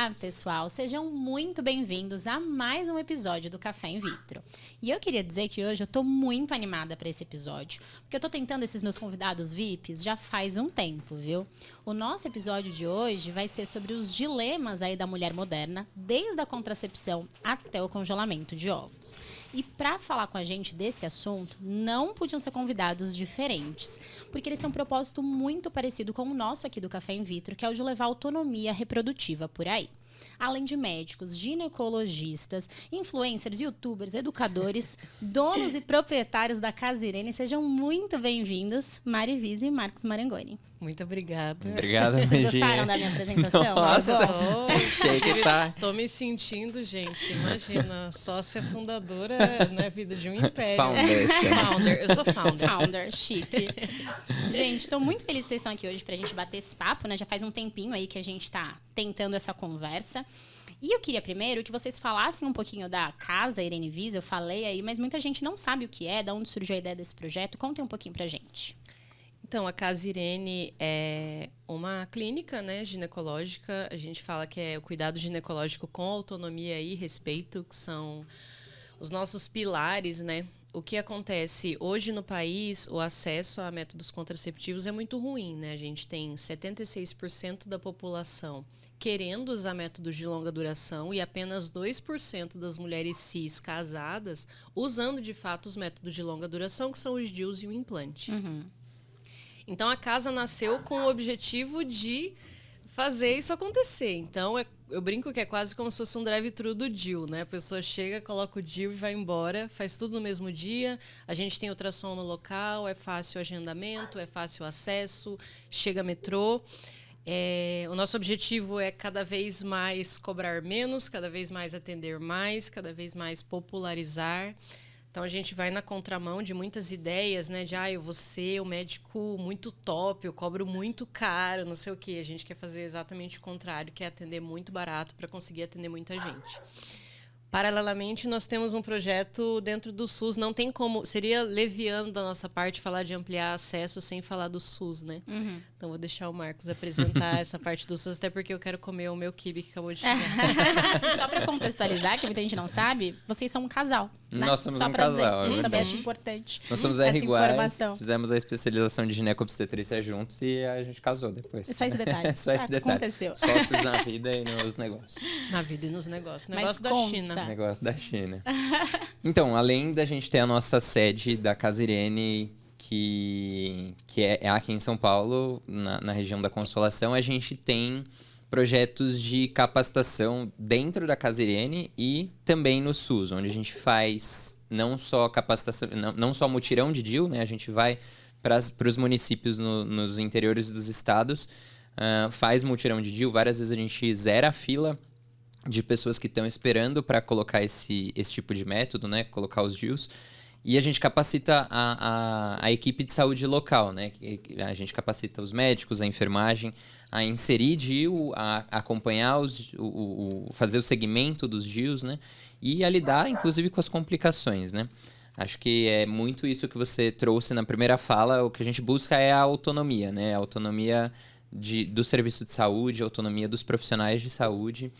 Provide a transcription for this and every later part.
Olá, pessoal! Sejam muito bem-vindos a mais um episódio do Café in Vitro. E eu queria dizer que hoje eu tô muito animada para esse episódio, porque eu tô tentando esses meus convidados VIPs já faz um tempo, viu? O nosso episódio de hoje vai ser sobre os dilemas aí da mulher moderna, desde a contracepção até o congelamento de óvulos. E para falar com a gente desse assunto, não podiam ser convidados diferentes, porque eles têm um propósito muito parecido com o nosso aqui do Café in Vitro, que é o de levar autonomia reprodutiva por aí. Além de médicos, ginecologistas, influencers, youtubers, educadores, donos e proprietários da Casa Irene, sejam muito bem-vindos, Mari Vise e Marcos Marangoni. Muito obrigada. Obrigado, Vocês gostaram da minha apresentação? Nossa, achei que tá. Tô me sentindo, gente, imagina, sócia fundadora na vida de um império. Founder. Eu sou founder. Founder, chique. Gente, tô muito feliz que vocês estão aqui hoje pra gente bater esse papo, né? Já faz um tempinho aí que a gente tá tentando essa conversa. E eu queria primeiro que vocês falassem um pouquinho da Casa Irene Vise, eu falei aí, mas muita gente não sabe o que é, de onde surgiu a ideia desse projeto. Contem um pouquinho pra gente. Então, a Casa Irene é uma clínica, né, ginecológica. A gente fala que é o cuidado ginecológico com autonomia e respeito, que são os nossos pilares, né? O que acontece hoje no país, o acesso a métodos contraceptivos é muito ruim, né? A gente tem 76% da população querendo usar métodos de longa duração e apenas 2% das mulheres cis casadas usando, de fato, os métodos de longa duração, que são os DIUs e o implante. Uhum. Então, a casa nasceu com o objetivo de fazer isso acontecer. Então, eu brinco que é quase como se fosse um drive-thru do DIU, né? A pessoa chega, coloca o DIU e vai embora, faz tudo no mesmo dia. A gente tem ultrassom no local, é fácil o agendamento, é fácil o acesso, chega metrô. O nosso objetivo é cada vez mais cobrar menos, cada vez mais atender mais, cada vez mais popularizar. Então, a gente vai na contramão de muitas ideias, né? De, eu vou ser o médico muito top, eu cobro muito caro, não sei o quê. A gente quer fazer exatamente o contrário, que é atender muito barato para conseguir atender muita gente. Paralelamente, nós temos um projeto dentro do SUS. Não tem como... Seria leviano da nossa parte falar de ampliar acesso sem falar do SUS, né? Uhum. Então, vou deixar o Marcos apresentar essa parte do SUS, até porque eu quero comer o meu quibe que acabou de chegar. Só para contextualizar, que muita gente não sabe, vocês são um casal. Né? Nós somos Só um pra casal. Dizer, isso também acho importante. Nós somos essa iguais, informação. fizemos a especialização de ginecobstetrícia juntos e a gente casou depois. Só esse detalhe. Só esse detalhe. Aconteceu. Sócios na vida e nos negócios. Na vida e nos negócios. Mas Negócio da conta. China. Negócio da China. Então, além da gente ter a nossa sede da Casa Irene, que é aqui em São Paulo, na região da Consolação, a gente tem projetos de capacitação dentro da Casa Irene e também no SUS, onde a gente faz não só capacitação, não só mutirão de DIU, né? A gente vai para os municípios nos interiores dos estados, faz mutirão de DIU, várias vezes a gente zera a fila de pessoas que estão esperando para colocar esse tipo de método, né? Colocar os DIUs. E a gente capacita a equipe de saúde local, né? A gente capacita os médicos, a enfermagem, a inserir DIU, a acompanhar, fazer o segmento dos DIUs, né? E a lidar, inclusive, com as complicações, né? Acho que é muito isso que você trouxe na primeira fala. O que a gente busca é a autonomia, né? A autonomia do serviço de saúde, a autonomia dos profissionais de saúde.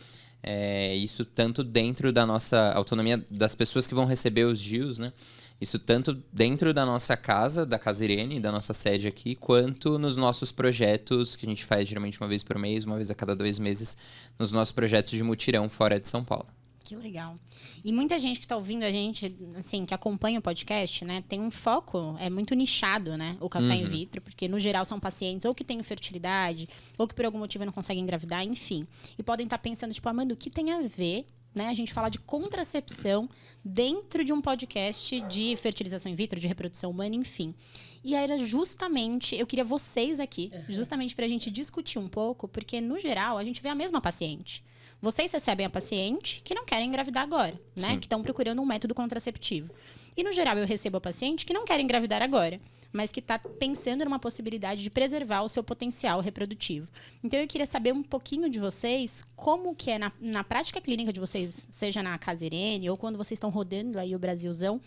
Isso tanto dentro da nossa autonomia das pessoas que vão receber os DIUs, né? Isso tanto dentro da nossa casa, da Casa Irene, da nossa sede aqui, quanto nos nossos projetos, que a gente faz geralmente uma vez por mês, uma vez a cada 2 meses, nos nossos projetos de mutirão fora de São Paulo. Que legal. E muita gente que está ouvindo a gente, assim, que acompanha o podcast, né, tem um foco, é muito nichado, né, o Café in Vitro, porque no geral são pacientes ou que têm infertilidade, ou que por algum motivo não conseguem engravidar, enfim. E podem estar pensando, tipo, Amanda, o que tem a ver, né, a gente falar de contracepção dentro de um podcast de fertilização in vitro, de reprodução humana, enfim. E aí era justamente, eu queria vocês aqui, justamente para a gente discutir um pouco, porque no geral a gente vê a mesma paciente. Vocês recebem a paciente que não querem engravidar agora, né? Sim. Que estão procurando um método contraceptivo. E, no geral, eu recebo a paciente que não quer engravidar agora, mas que está pensando numa possibilidade de preservar o seu potencial reprodutivo. Então, eu queria saber um pouquinho de vocês, como que é na prática clínica de vocês, seja na Casa Irene ou quando vocês estão rodando aí o Brasilzão,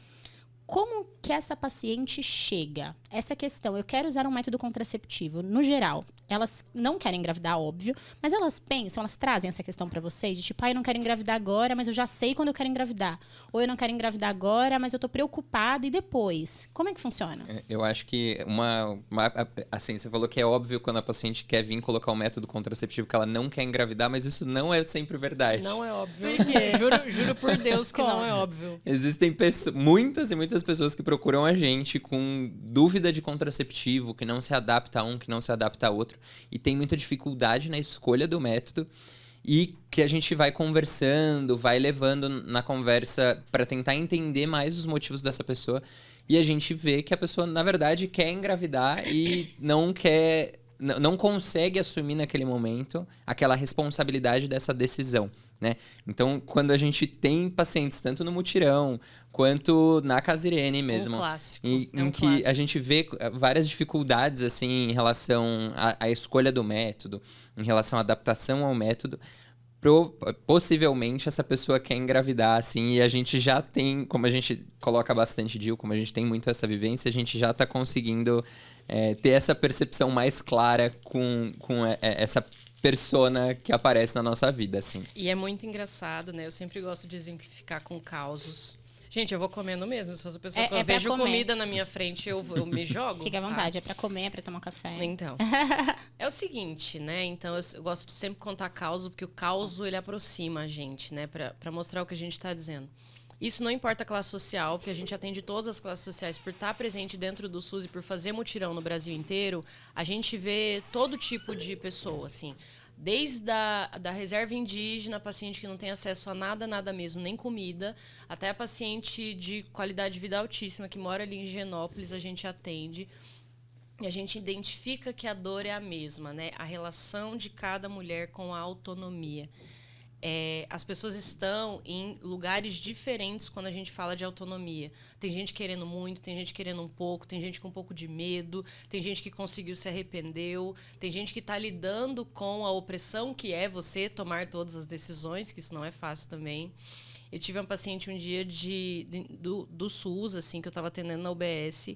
como que essa paciente chega? Essa questão, eu quero usar um método contraceptivo, no geral, elas não querem engravidar, óbvio, mas elas pensam, elas trazem essa questão pra vocês, de tipo, eu não quero engravidar agora, mas eu já sei quando eu quero engravidar. Ou eu não quero engravidar agora, mas eu tô preocupada, e depois? Como é que funciona? Eu acho que assim, você falou que é óbvio quando a paciente quer vir colocar um método contraceptivo que ela não quer engravidar, mas isso não é sempre verdade. Não é óbvio. Juro por Deus que não é óbvio. Existem muitas e muitas pessoas que procuram a gente com dúvida de contraceptivo, que não se adapta a um, que não se adapta a outro, e tem muita dificuldade na escolha do método, e que a gente vai conversando, vai levando na conversa para tentar entender mais os motivos dessa pessoa, e a gente vê que a pessoa, na verdade, quer engravidar e não consegue assumir naquele momento aquela responsabilidade dessa decisão, né? Então, quando a gente tem pacientes, tanto no mutirão, quanto na Casirene mesmo, Um clássico. em que a gente vê várias dificuldades, assim, em relação à escolha do método, em relação à adaptação ao método, possivelmente essa pessoa quer engravidar, assim, e a gente já tem, como a gente coloca bastante DIU, como a gente tem muito essa vivência, a gente já está conseguindo ter essa percepção mais clara com essa persona que aparece na nossa vida, assim. E é muito engraçado, né? Eu sempre gosto de exemplificar com causos. Gente, eu vou comendo mesmo. Se fosse a pessoa que eu vejo comida na minha frente, eu me jogo. Fica à vontade, é pra comer, é pra tomar um café. Então, é o seguinte, né? Então, eu gosto de sempre contar causo, porque o causo, ele aproxima a gente, né? Pra mostrar o que a gente tá dizendo. Isso não importa a classe social, porque a gente atende todas as classes sociais. Por estar presente dentro do SUS e por fazer mutirão no Brasil inteiro, a gente vê todo tipo de pessoa, assim. Desde da reserva indígena, paciente que não tem acesso a nada mesmo, nem comida, até a paciente de qualidade de vida altíssima, que mora ali em Higienópolis, a gente atende. E a gente identifica que a dor é a mesma, né? A relação de cada mulher com a autonomia. As pessoas estão em lugares diferentes quando a gente fala de autonomia. Tem gente querendo muito, tem gente querendo um pouco, tem gente com um pouco de medo, tem gente que conseguiu, se arrependeu, tem gente que está lidando com a opressão que é você tomar todas as decisões, que isso não é fácil também. Eu tive uma paciente um dia do SUS, assim, que eu estava atendendo na UBS,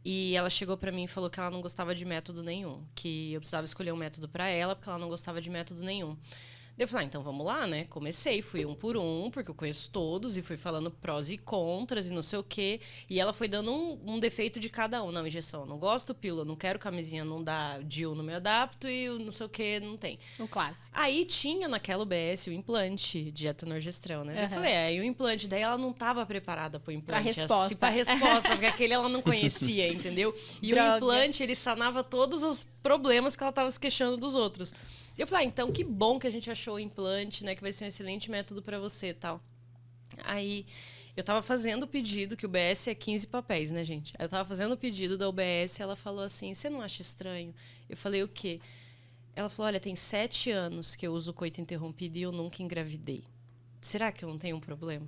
e ela chegou para mim e falou que ela não gostava de método nenhum, que eu precisava escolher um método para ela, porque ela não gostava de método nenhum. Eu falei, então vamos lá, né? Comecei, fui um por um, porque eu conheço todos, e fui falando prós e contras e não sei o quê. E ela foi dando um defeito de cada um. Não, injeção, não gosto, pílula, não quero camisinha, não dá DIU, não me adapto, e não sei o quê, não tem. O clássico. Aí tinha naquela UBS o implante de etonorgestrel, né? Eu falei, e o implante, daí ela não estava preparada pro implante. Pra resposta. Porque aquele ela não conhecia, entendeu? E Droga. o implante, ele sanava todos os problemas que ela estava se queixando dos outros. Eu falei, então que bom que a gente achou o implante, né? Que vai ser um excelente método para você e tal. Aí eu tava fazendo o pedido, que o UBS é 15 papéis, né, gente? Eu tava fazendo o pedido da UBS e ela falou assim, você não acha estranho? Eu falei, o quê? Ela falou, olha, tem 7 anos que eu uso coito interrompido e eu nunca engravidei. Será que eu não tenho um problema?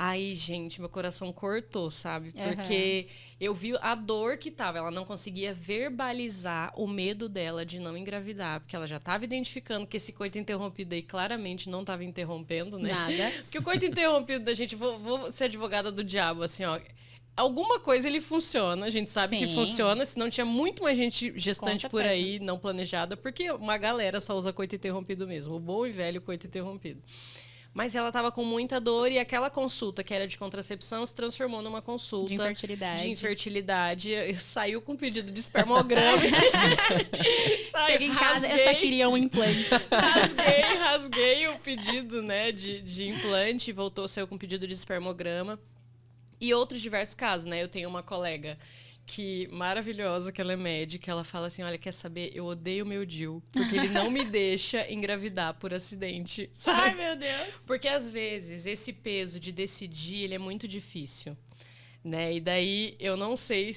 Aí, gente, meu coração cortou, sabe? Porque eu vi a dor que tava. Ela não conseguia verbalizar o medo dela de não engravidar. Porque ela já estava identificando que esse coito interrompido aí claramente não estava interrompendo, né? Nada. Porque o coito interrompido da gente... Vou ser advogada do diabo, assim, ó. Alguma coisa ele funciona, a gente sabe que funciona, senão tinha muito mais gente gestante por aí, não planejada. Porque uma galera só usa coito interrompido mesmo. O bom e velho coito interrompido. Mas ela estava com muita dor e aquela consulta que era de contracepção se transformou numa consulta de infertilidade. Saiu com pedido de espermograma. Chega em casa, eu só queria um implante. Rasguei o pedido, né, de implante, saiu com pedido de espermograma. E outros diversos casos, né? Eu tenho uma colega maravilhosa, que ela é médica, ela fala assim, olha, quer saber? Eu odeio o meu DIU, porque ele não me deixa engravidar por acidente, sabe? Ai, meu Deus! Porque, às vezes, esse peso de decidir, ele é muito difícil, né? E daí, eu não sei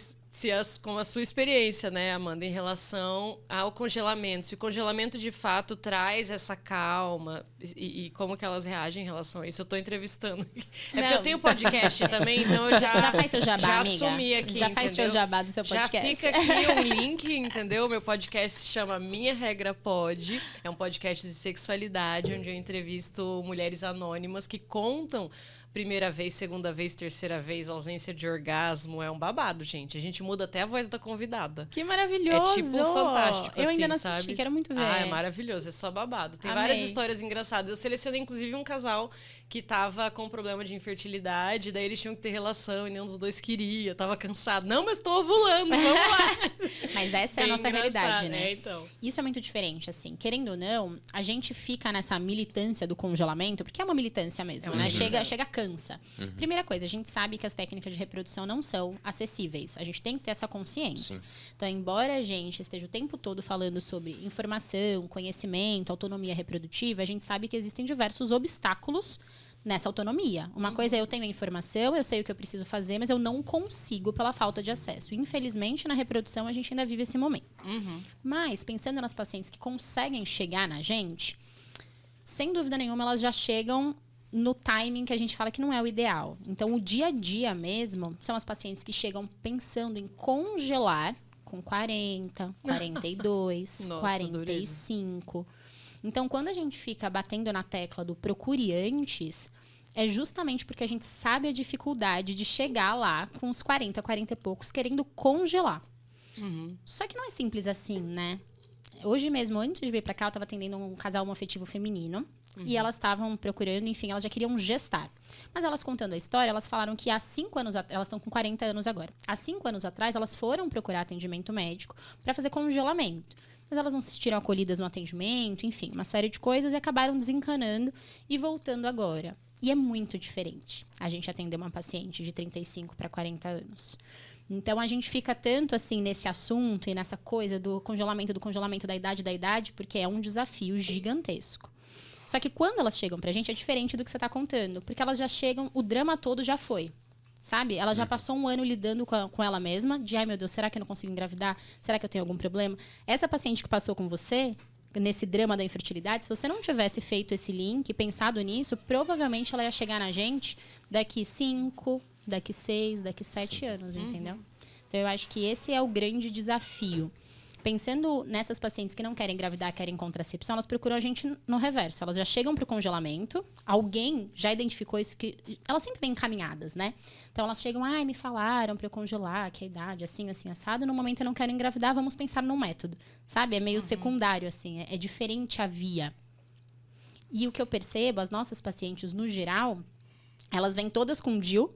com a sua experiência, né, Amanda, em relação ao congelamento. Se o congelamento, de fato, traz essa calma e como que elas reagem em relação a isso. Eu tô entrevistando. Porque eu tenho podcast também, então eu já faz seu jabá, já amiga. assumi aqui, já faz seu jabá do seu podcast. Já fica aqui um link, entendeu? Meu podcast se chama Minha Regra Pode. É um podcast de sexualidade, onde eu entrevisto mulheres anônimas que contam primeira vez, segunda vez, terceira vez, ausência de orgasmo. É um babado, gente. A gente muda até a voz da convidada. Que maravilhoso! É tipo fantástico, eu ainda assim, não assisti, sabe? quero muito ver. É maravilhoso, é só babado. Tem Amei. várias histórias engraçadas. Eu selecionei, inclusive, um casal que tava com problema de infertilidade, daí eles tinham que ter relação e nenhum dos dois queria, tava cansado. Não, mas tô ovulando, vamos lá! Mas essa é a Bem nossa realidade, né? Então. Isso é muito diferente, assim. Querendo ou não, a gente fica nessa militância do congelamento, porque é uma militância mesmo, né? Chega, cansa. Primeira coisa, a gente sabe que as técnicas de reprodução não são acessíveis. A gente tem que ter essa consciência. Sim. Então, embora a gente esteja o tempo todo falando sobre informação, conhecimento, autonomia reprodutiva, a gente sabe que existem diversos obstáculos nessa autonomia. Uma coisa é eu tenho a informação, eu sei o que eu preciso fazer, mas eu não consigo pela falta de acesso. Infelizmente, na reprodução, a gente ainda vive esse momento. Mas, pensando nas pacientes que conseguem chegar na gente, sem dúvida nenhuma, elas já chegam no timing que a gente fala que não é o ideal. Então, o dia a dia mesmo, são as pacientes que chegam pensando em congelar com 40, 42, Nossa, 45. Então, quando a gente fica batendo na tecla do procure antes, é justamente porque a gente sabe a dificuldade de chegar lá com os 40, 40 e poucos, querendo congelar. Só que não é simples assim, né? Hoje mesmo, antes de vir pra cá, eu tava atendendo um casal homoafetivo feminino. E elas estavam procurando, enfim, elas já queriam gestar. Mas elas contando a história, elas falaram que há 5 anos... Elas estão com 40 anos agora. Há 5 anos atrás, elas foram procurar atendimento médico para fazer congelamento. Mas elas não se sentiram acolhidas no atendimento, enfim, uma série de coisas. E acabaram desencanando e voltando agora. E é muito diferente a gente atender uma paciente de 35 para 40 anos. Então, a gente fica tanto assim nesse assunto e nessa coisa do congelamento da idade, porque é um desafio gigantesco. Só que quando elas chegam pra gente, é diferente do que você tá contando. Porque elas já chegam, o drama todo já foi. Sabe? Ela já passou um ano lidando com ela mesma. De, ai meu Deus, será que eu não consigo engravidar? Será que eu tenho algum problema? Essa paciente que passou com você, nesse drama da infertilidade, se você não tivesse feito esse link, pensado nisso, provavelmente ela ia chegar na gente daqui 5, daqui 6, daqui 7 anos, entendeu? Então eu acho que esse é o grande desafio. Pensando nessas pacientes que não querem engravidar, querem contracepção, elas procuram a gente no reverso. Elas já chegam para o congelamento, alguém já identificou isso, que elas sempre vêm encaminhadas, né? Então elas chegam, ai, me falaram para eu congelar, que a idade assim, assim, assado. No momento eu não quero engravidar, vamos pensar num método, sabe? É meio secundário, assim, é diferente a via. E o que eu percebo, as nossas pacientes, no geral, elas vêm todas com DIU.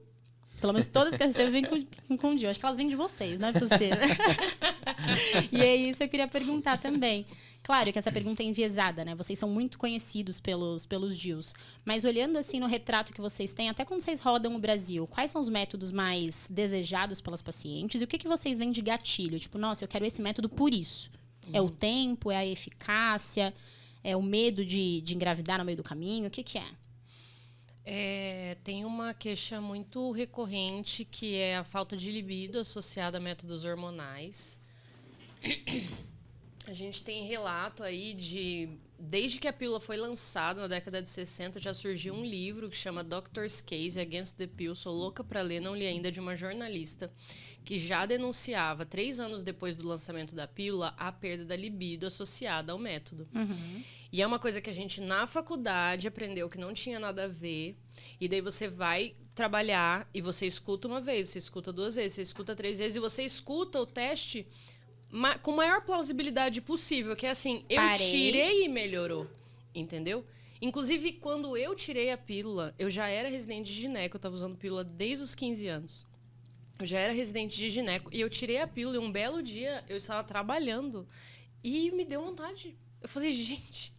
Pelo menos todas que eu recebo vêm com DIU. Acho que elas vêm de vocês, não é possível. E é isso que eu queria perguntar também. Claro que essa pergunta é enviesada, né? Vocês são muito conhecidos pelos DIUs. Mas olhando assim no retrato que vocês têm, até quando vocês rodam o Brasil, quais são os métodos mais desejados pelas pacientes? E o que vocês veem de gatilho? Tipo, nossa, eu quero esse método por isso. É o tempo? É a eficácia? É o medo de engravidar no meio do caminho? O que é? Tem uma queixa muito recorrente que é a falta de libido associada a métodos hormonais. A gente tem relato aí desde que a pílula foi lançada na década de 60, já surgiu um livro que chama Doctor's Case Against the Pill. Sou louca para ler, não li ainda, de uma jornalista que já denunciava, 3 anos depois do lançamento da pílula, a perda da libido associada ao método. E é uma coisa que a gente, na faculdade, aprendeu que não tinha nada a ver. E daí você vai trabalhar e você escuta uma vez, você escuta 2 vezes, você escuta 3 vezes e você escuta o teste com a maior plausibilidade possível, que é assim, eu tirei e melhorou, entendeu? Inclusive, quando eu tirei a pílula, eu já era residente de gineco, eu estava usando pílula desde os 15 anos. Eu já era residente de gineco e eu tirei a pílula e um belo dia eu estava trabalhando e me deu vontade. Eu falei, gente,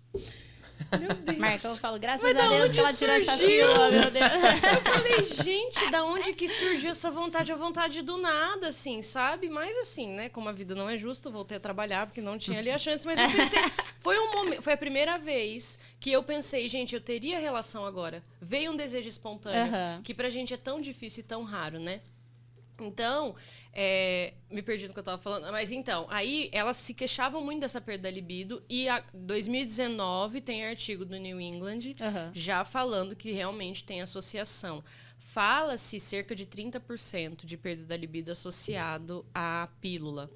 meu Deus. Marca, eu falo, graças a Deus que ela tirou essa pílula, meu Deus. Eu falei, gente, da onde que surgiu essa vontade? A vontade do nada, assim, sabe? Mas assim, né, como a vida não é justa, eu voltei a trabalhar porque não tinha ali a chance. Mas eu pensei, foi a primeira vez que eu pensei, gente, eu teria relação agora. Veio um desejo espontâneo, que pra gente é tão difícil e tão raro, né? Então, me perdi no que eu estava falando, mas então, aí elas se queixavam muito dessa perda da libido e em 2019 tem artigo do New England já falando que realmente tem associação. Fala-se cerca de 30% de perda da libido associado à pílula.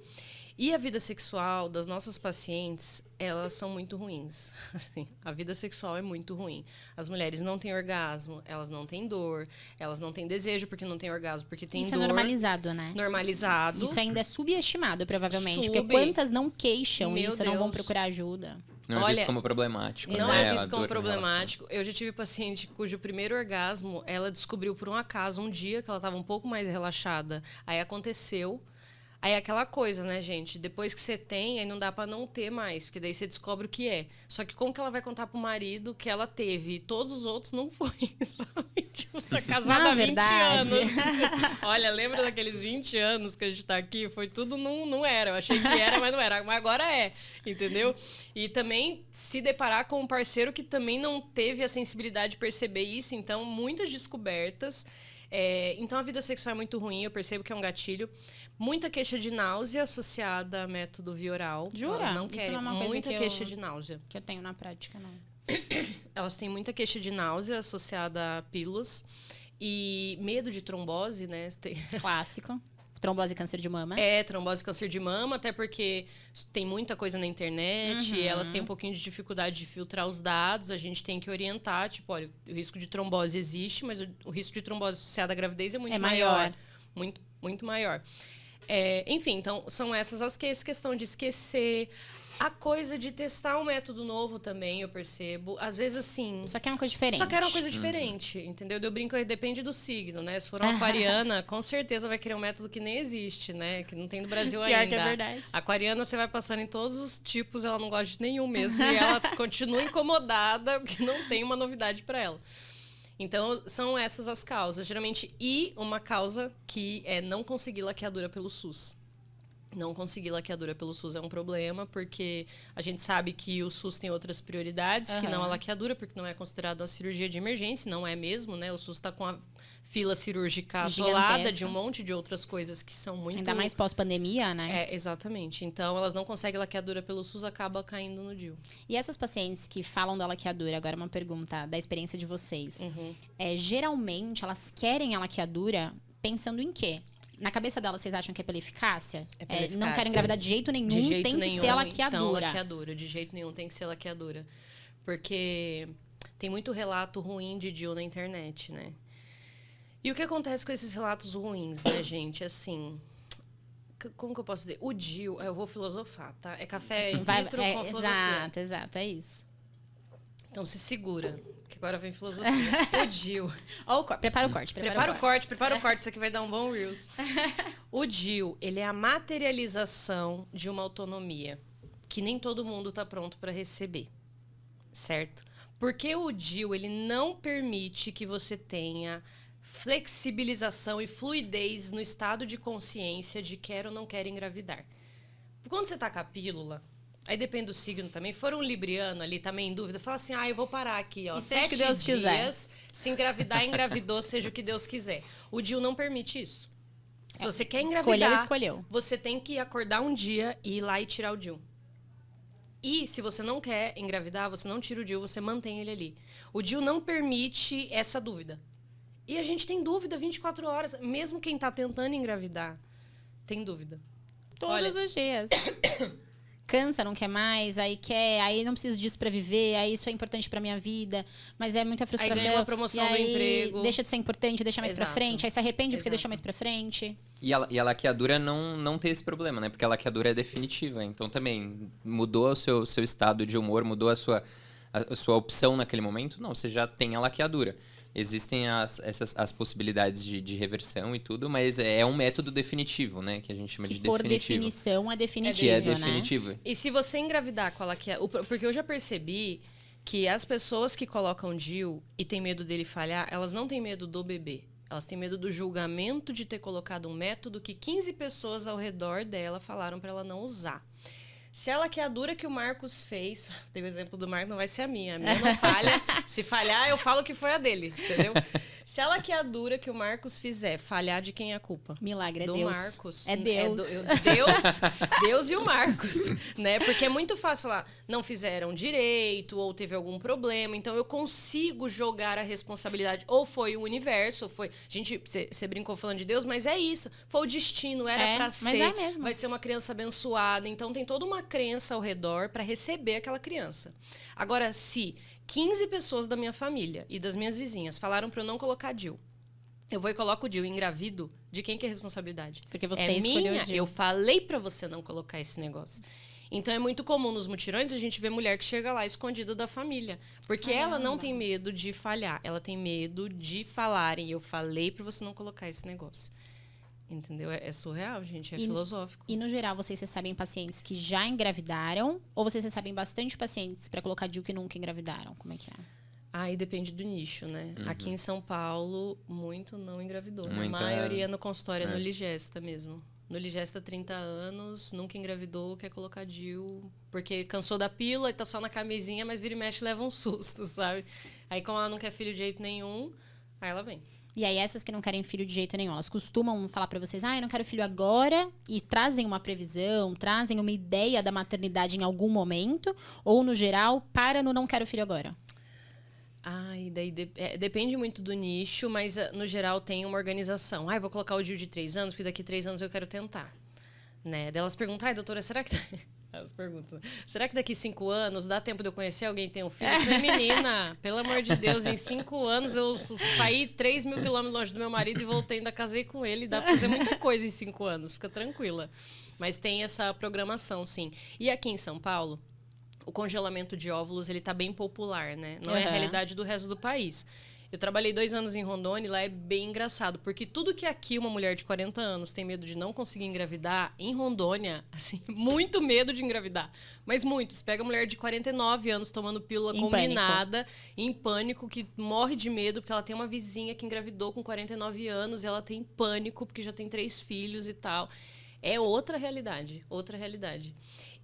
E a vida sexual das nossas pacientes, elas são muito ruins. Assim, a vida sexual é muito ruim. As mulheres não têm orgasmo, elas não têm dor, elas não têm desejo porque não têm orgasmo, porque tem Isso dor. é normalizado, né? Normalizado. Isso ainda é subestimado, provavelmente. Sub. Porque quantas não queixam Meu isso, não vão Deus. procurar ajuda? Não é Olha, visto como problemático, Não né? é a visto como dor em relação. problemático. Eu já tive paciente cujo primeiro orgasmo ela descobriu por um acaso um dia que ela estava um pouco mais relaxada. Aí aconteceu. Aí é aquela coisa, né, gente? Depois que você tem, aí não dá pra não ter mais, porque daí você descobre o que é. Só que como que ela vai contar pro marido que ela teve e todos os outros não foi, sabe? Tipo, tá casada há 20 anos. Olha, lembra daqueles 20 anos que a gente tá aqui? Foi tudo, não era. Eu achei que era, mas não era. Mas agora é, entendeu? E também se deparar com um parceiro que também não teve a sensibilidade de perceber isso. Então, muitas descobertas. Então, a vida sexual é muito ruim, eu percebo que é um gatilho. Muita queixa de náusea associada a método via oral. Jura? Elas não Isso querem. não é uma coisa Muita que queixa de náusea. Que eu tenho na prática, não. Elas têm muita queixa de náusea associada a pílulas. E medo de trombose, né? Clássico. Trombose e câncer de mama. Trombose e câncer de mama, até porque tem muita coisa na internet, e elas têm um pouquinho de dificuldade de filtrar os dados, a gente tem que orientar, tipo, olha, o risco de trombose existe, mas o risco de trombose associada à gravidez é muito maior. Muito, muito maior. Enfim, então, são essas as questão de esquecer. A coisa de testar um método novo também, eu percebo. Às vezes, assim... Só quer uma coisa diferente. Só quer uma coisa diferente, entendeu? Eu brinco, depende do signo, né? Se for uma aquariana, com certeza vai querer um método que nem existe, né? Que não tem no Brasil ainda. Pior que é verdade. A aquariana, você vai passando em todos os tipos, ela não gosta de nenhum mesmo. E ela continua incomodada, porque não tem uma novidade para ela. Então, são essas as causas. Geralmente, e uma causa que é não conseguir laqueadura pelo SUS. Não conseguir laqueadura pelo SUS é um problema, porque a gente sabe que o SUS tem outras prioridades, que não a laqueadura, porque não é considerado uma cirurgia de emergência, não é mesmo, né? O SUS está com a fila cirúrgica atolada de um monte de outras coisas que são muito... Ainda mais pós-pandemia, né? Exatamente. Então, elas não conseguem laqueadura pelo SUS, acaba caindo no DIU. E essas pacientes que falam da laqueadura, agora uma pergunta da experiência de vocês. Geralmente, elas querem a laqueadura pensando em quê? Na cabeça delas, vocês acham que é pela eficácia? Pela eficácia. Não querem engravidar de jeito nenhum, tem que ser a laqueadura. Então, laqueadura. De jeito nenhum tem que ser laqueadura. Porque tem muito relato ruim de DIU na internet, né? E o que acontece com esses relatos ruins, né, gente? Assim, como que eu posso dizer? O DIU, eu vou filosofar, tá? É café in vitro com a filosofia. Exato, é isso. Então, se segura, que agora vem filosofia. O DIU. Prepara o corte. Prepara o corte, isso aqui vai dar um bom Reels. O DIU, ele é a materialização de uma autonomia que nem todo mundo está pronto para receber, certo? Porque o DIU, ele não permite que você tenha flexibilização e fluidez no estado de consciência de quer ou não quer engravidar. Quando você tá com a pílula, aí depende do signo também. For um libriano ali também em dúvida, fala assim, eu vou parar aqui, ó. 7 dias, quiser. Se engravidar, engravidou, seja o que Deus quiser. O DIU não permite isso. Se você quer engravidar, escolheu. Você tem que acordar um dia e ir lá e tirar o DIU. E se você não quer engravidar, você não tira o DIU, você mantém ele ali. O DIU não permite essa dúvida. E a gente tem dúvida 24 horas. Mesmo quem tá tentando engravidar, tem dúvida. Todos os dias. Cansa, não quer mais, aí não preciso disso pra viver, aí isso é importante pra minha vida, mas é muita frustração. Aí ganha uma promoção no emprego. Deixa de ser importante, deixa mais pra frente, aí se arrepende porque deixou mais pra frente. E a laqueadura não tem esse problema, né? Porque a laqueadura é definitiva, então também mudou o seu estado de humor, mudou a sua opção naquele momento, não, você já tem a laqueadura. Existem as possibilidades de reversão e tudo, mas é um método definitivo, né? Que a gente chama de definitivo. Por definição, é definitivo, que é definitivo. Né? E se você engravidar com a laqueadura... Porque eu já percebi que as pessoas que colocam DIU e têm medo dele falhar, elas não têm medo do bebê. Elas têm medo do julgamento de ter colocado um método que 15 pessoas ao redor dela falaram para ela não usar. Se a laqueadura que o Marcos fez... Tem o exemplo do Marcos, não vai ser a minha. A minha não falha. Se falhar, eu falo que foi a dele, entendeu? Se a laqueadura que o Marcos fizer falhar, de quem é a culpa? Milagre, é do Deus. Marcos. É Deus. Deus e o Marcos, né? Porque é muito fácil falar, não fizeram direito, ou teve algum problema. Então, eu consigo jogar a responsabilidade. Ou foi o universo, ou foi... Você brincou falando de Deus, mas é isso. Foi o destino, era pra ser. Mas é mesmo. Vai ser uma criança abençoada. Então, tem toda uma crença ao redor para receber aquela criança. Agora, se 15 pessoas da minha família e das minhas vizinhas falaram para eu não colocar DIU, eu vou e coloco o DIU e engravido, de quem que é a responsabilidade? Porque você é escolheu minha. o DIU. Eu falei para você não colocar esse negócio. Então, é muito comum nos mutirões a gente ver mulher que chega lá escondida da família. Porque ela não tem medo de falhar. Ela tem medo de falarem. Eu falei para você não colocar esse negócio. Entendeu? É surreal, gente. É filosófico. E, no geral, vocês recebem pacientes que já engravidaram? Ou vocês recebem bastante pacientes para colocar DIU que nunca engravidaram? Como é que é? Aí depende do nicho, né? Uhum. Aqui em São Paulo, muito não engravidou. Muita... A maioria no consultório é no É. Ligesta mesmo. No Ligesta, 30 anos, nunca engravidou, quer colocar DIU, porque cansou da pílula e tá só na camisinha, mas vira e mexe leva um susto, sabe? Aí, como ela não quer filho de jeito nenhum, aí ela vem. E aí, essas que não querem filho de jeito nenhum, elas costumam falar pra vocês, eu não quero filho agora, e trazem uma previsão, trazem uma ideia da maternidade em algum momento, ou, no geral, para no não quero filho agora? Ai, daí depende muito do nicho, mas no geral tem uma organização. Vou colocar o DIU de 3 anos, porque daqui 3 anos eu quero tentar. Né? Daí elas perguntam, doutora, será que... Elas perguntam, será que daqui 5 anos dá tempo de eu conhecer alguém que tem um filho? Eu falei, menina, pelo amor de Deus, em 5 anos eu saí 3 mil quilômetros longe do meu marido e voltei, ainda casei com ele. Dá pra fazer muita coisa em 5 anos, fica tranquila. Mas tem essa programação, sim. E aqui em São Paulo, o congelamento de óvulos, ele tá bem popular, né? Não é a realidade do resto do país. Eu trabalhei 2 anos em Rondônia e lá é bem engraçado, porque tudo que aqui uma mulher de 40 anos tem medo de não conseguir engravidar, em Rondônia, assim, muito medo de engravidar. Mas muito. Você pega a mulher de 49 anos tomando pílula combinada, em pânico, que morre de medo, porque ela tem uma vizinha que engravidou com 49 anos e ela tem pânico, porque já tem 3 filhos e tal. É outra realidade, outra realidade.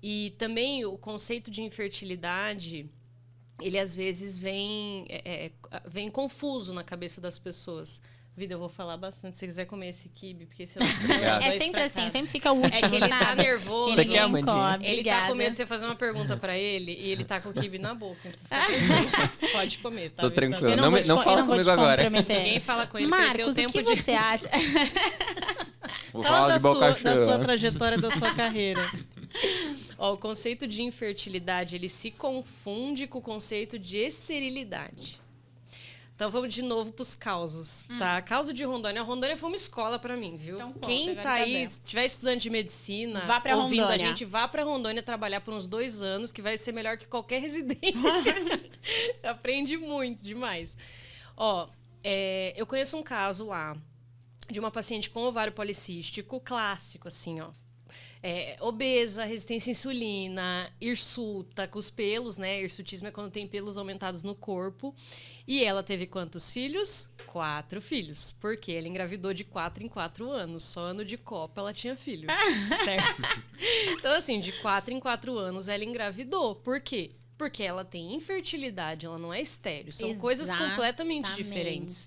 E também o conceito de infertilidade, ele às vezes vem confuso na cabeça das pessoas. Vida, eu vou falar bastante se você quiser comer esse quibe, porque senão você É sempre assim, sempre fica o último, É que ele tá nervoso. Você quer, Amandinha? Ele tá com medo de você fazer uma pergunta pra ele e ele tá com o quibe na boca. Então pode comer, tá? Tô tranquilo. Eu Não fala comigo agora. Ninguém fala com ele, perdeu Marcos, o tempo o que você acha? Vou Fala falar de boca da sua cheia. trajetória, da sua carreira. O conceito de infertilidade, ele se confunde com o conceito de esterilidade. Então, vamos de novo para os causos, tá? Causo de Rondônia. A Rondônia foi uma escola para mim, viu? Então, conta, quem eu tá quero aí, saber. se tiver estudante de medicina, Vá pra ouvindo Rondônia. a gente, vá para Rondônia trabalhar por uns 2 anos, que vai ser melhor que qualquer residência. Aprende muito, demais. Eu conheço um caso lá de uma paciente com ovário policístico, clássico, assim, ó. Obesa, resistência à insulina, hirsuta, com os pelos, né? Hirsutismo é quando tem pelos aumentados no corpo. E ela teve quantos filhos? 4 filhos. Porque ela engravidou de 4 em 4 anos. Só ano de Copa ela tinha filho. Certo? Então, assim, de 4 em 4 anos ela engravidou. Por quê? Porque ela tem infertilidade, ela não é estéril. São coisas completamente diferentes.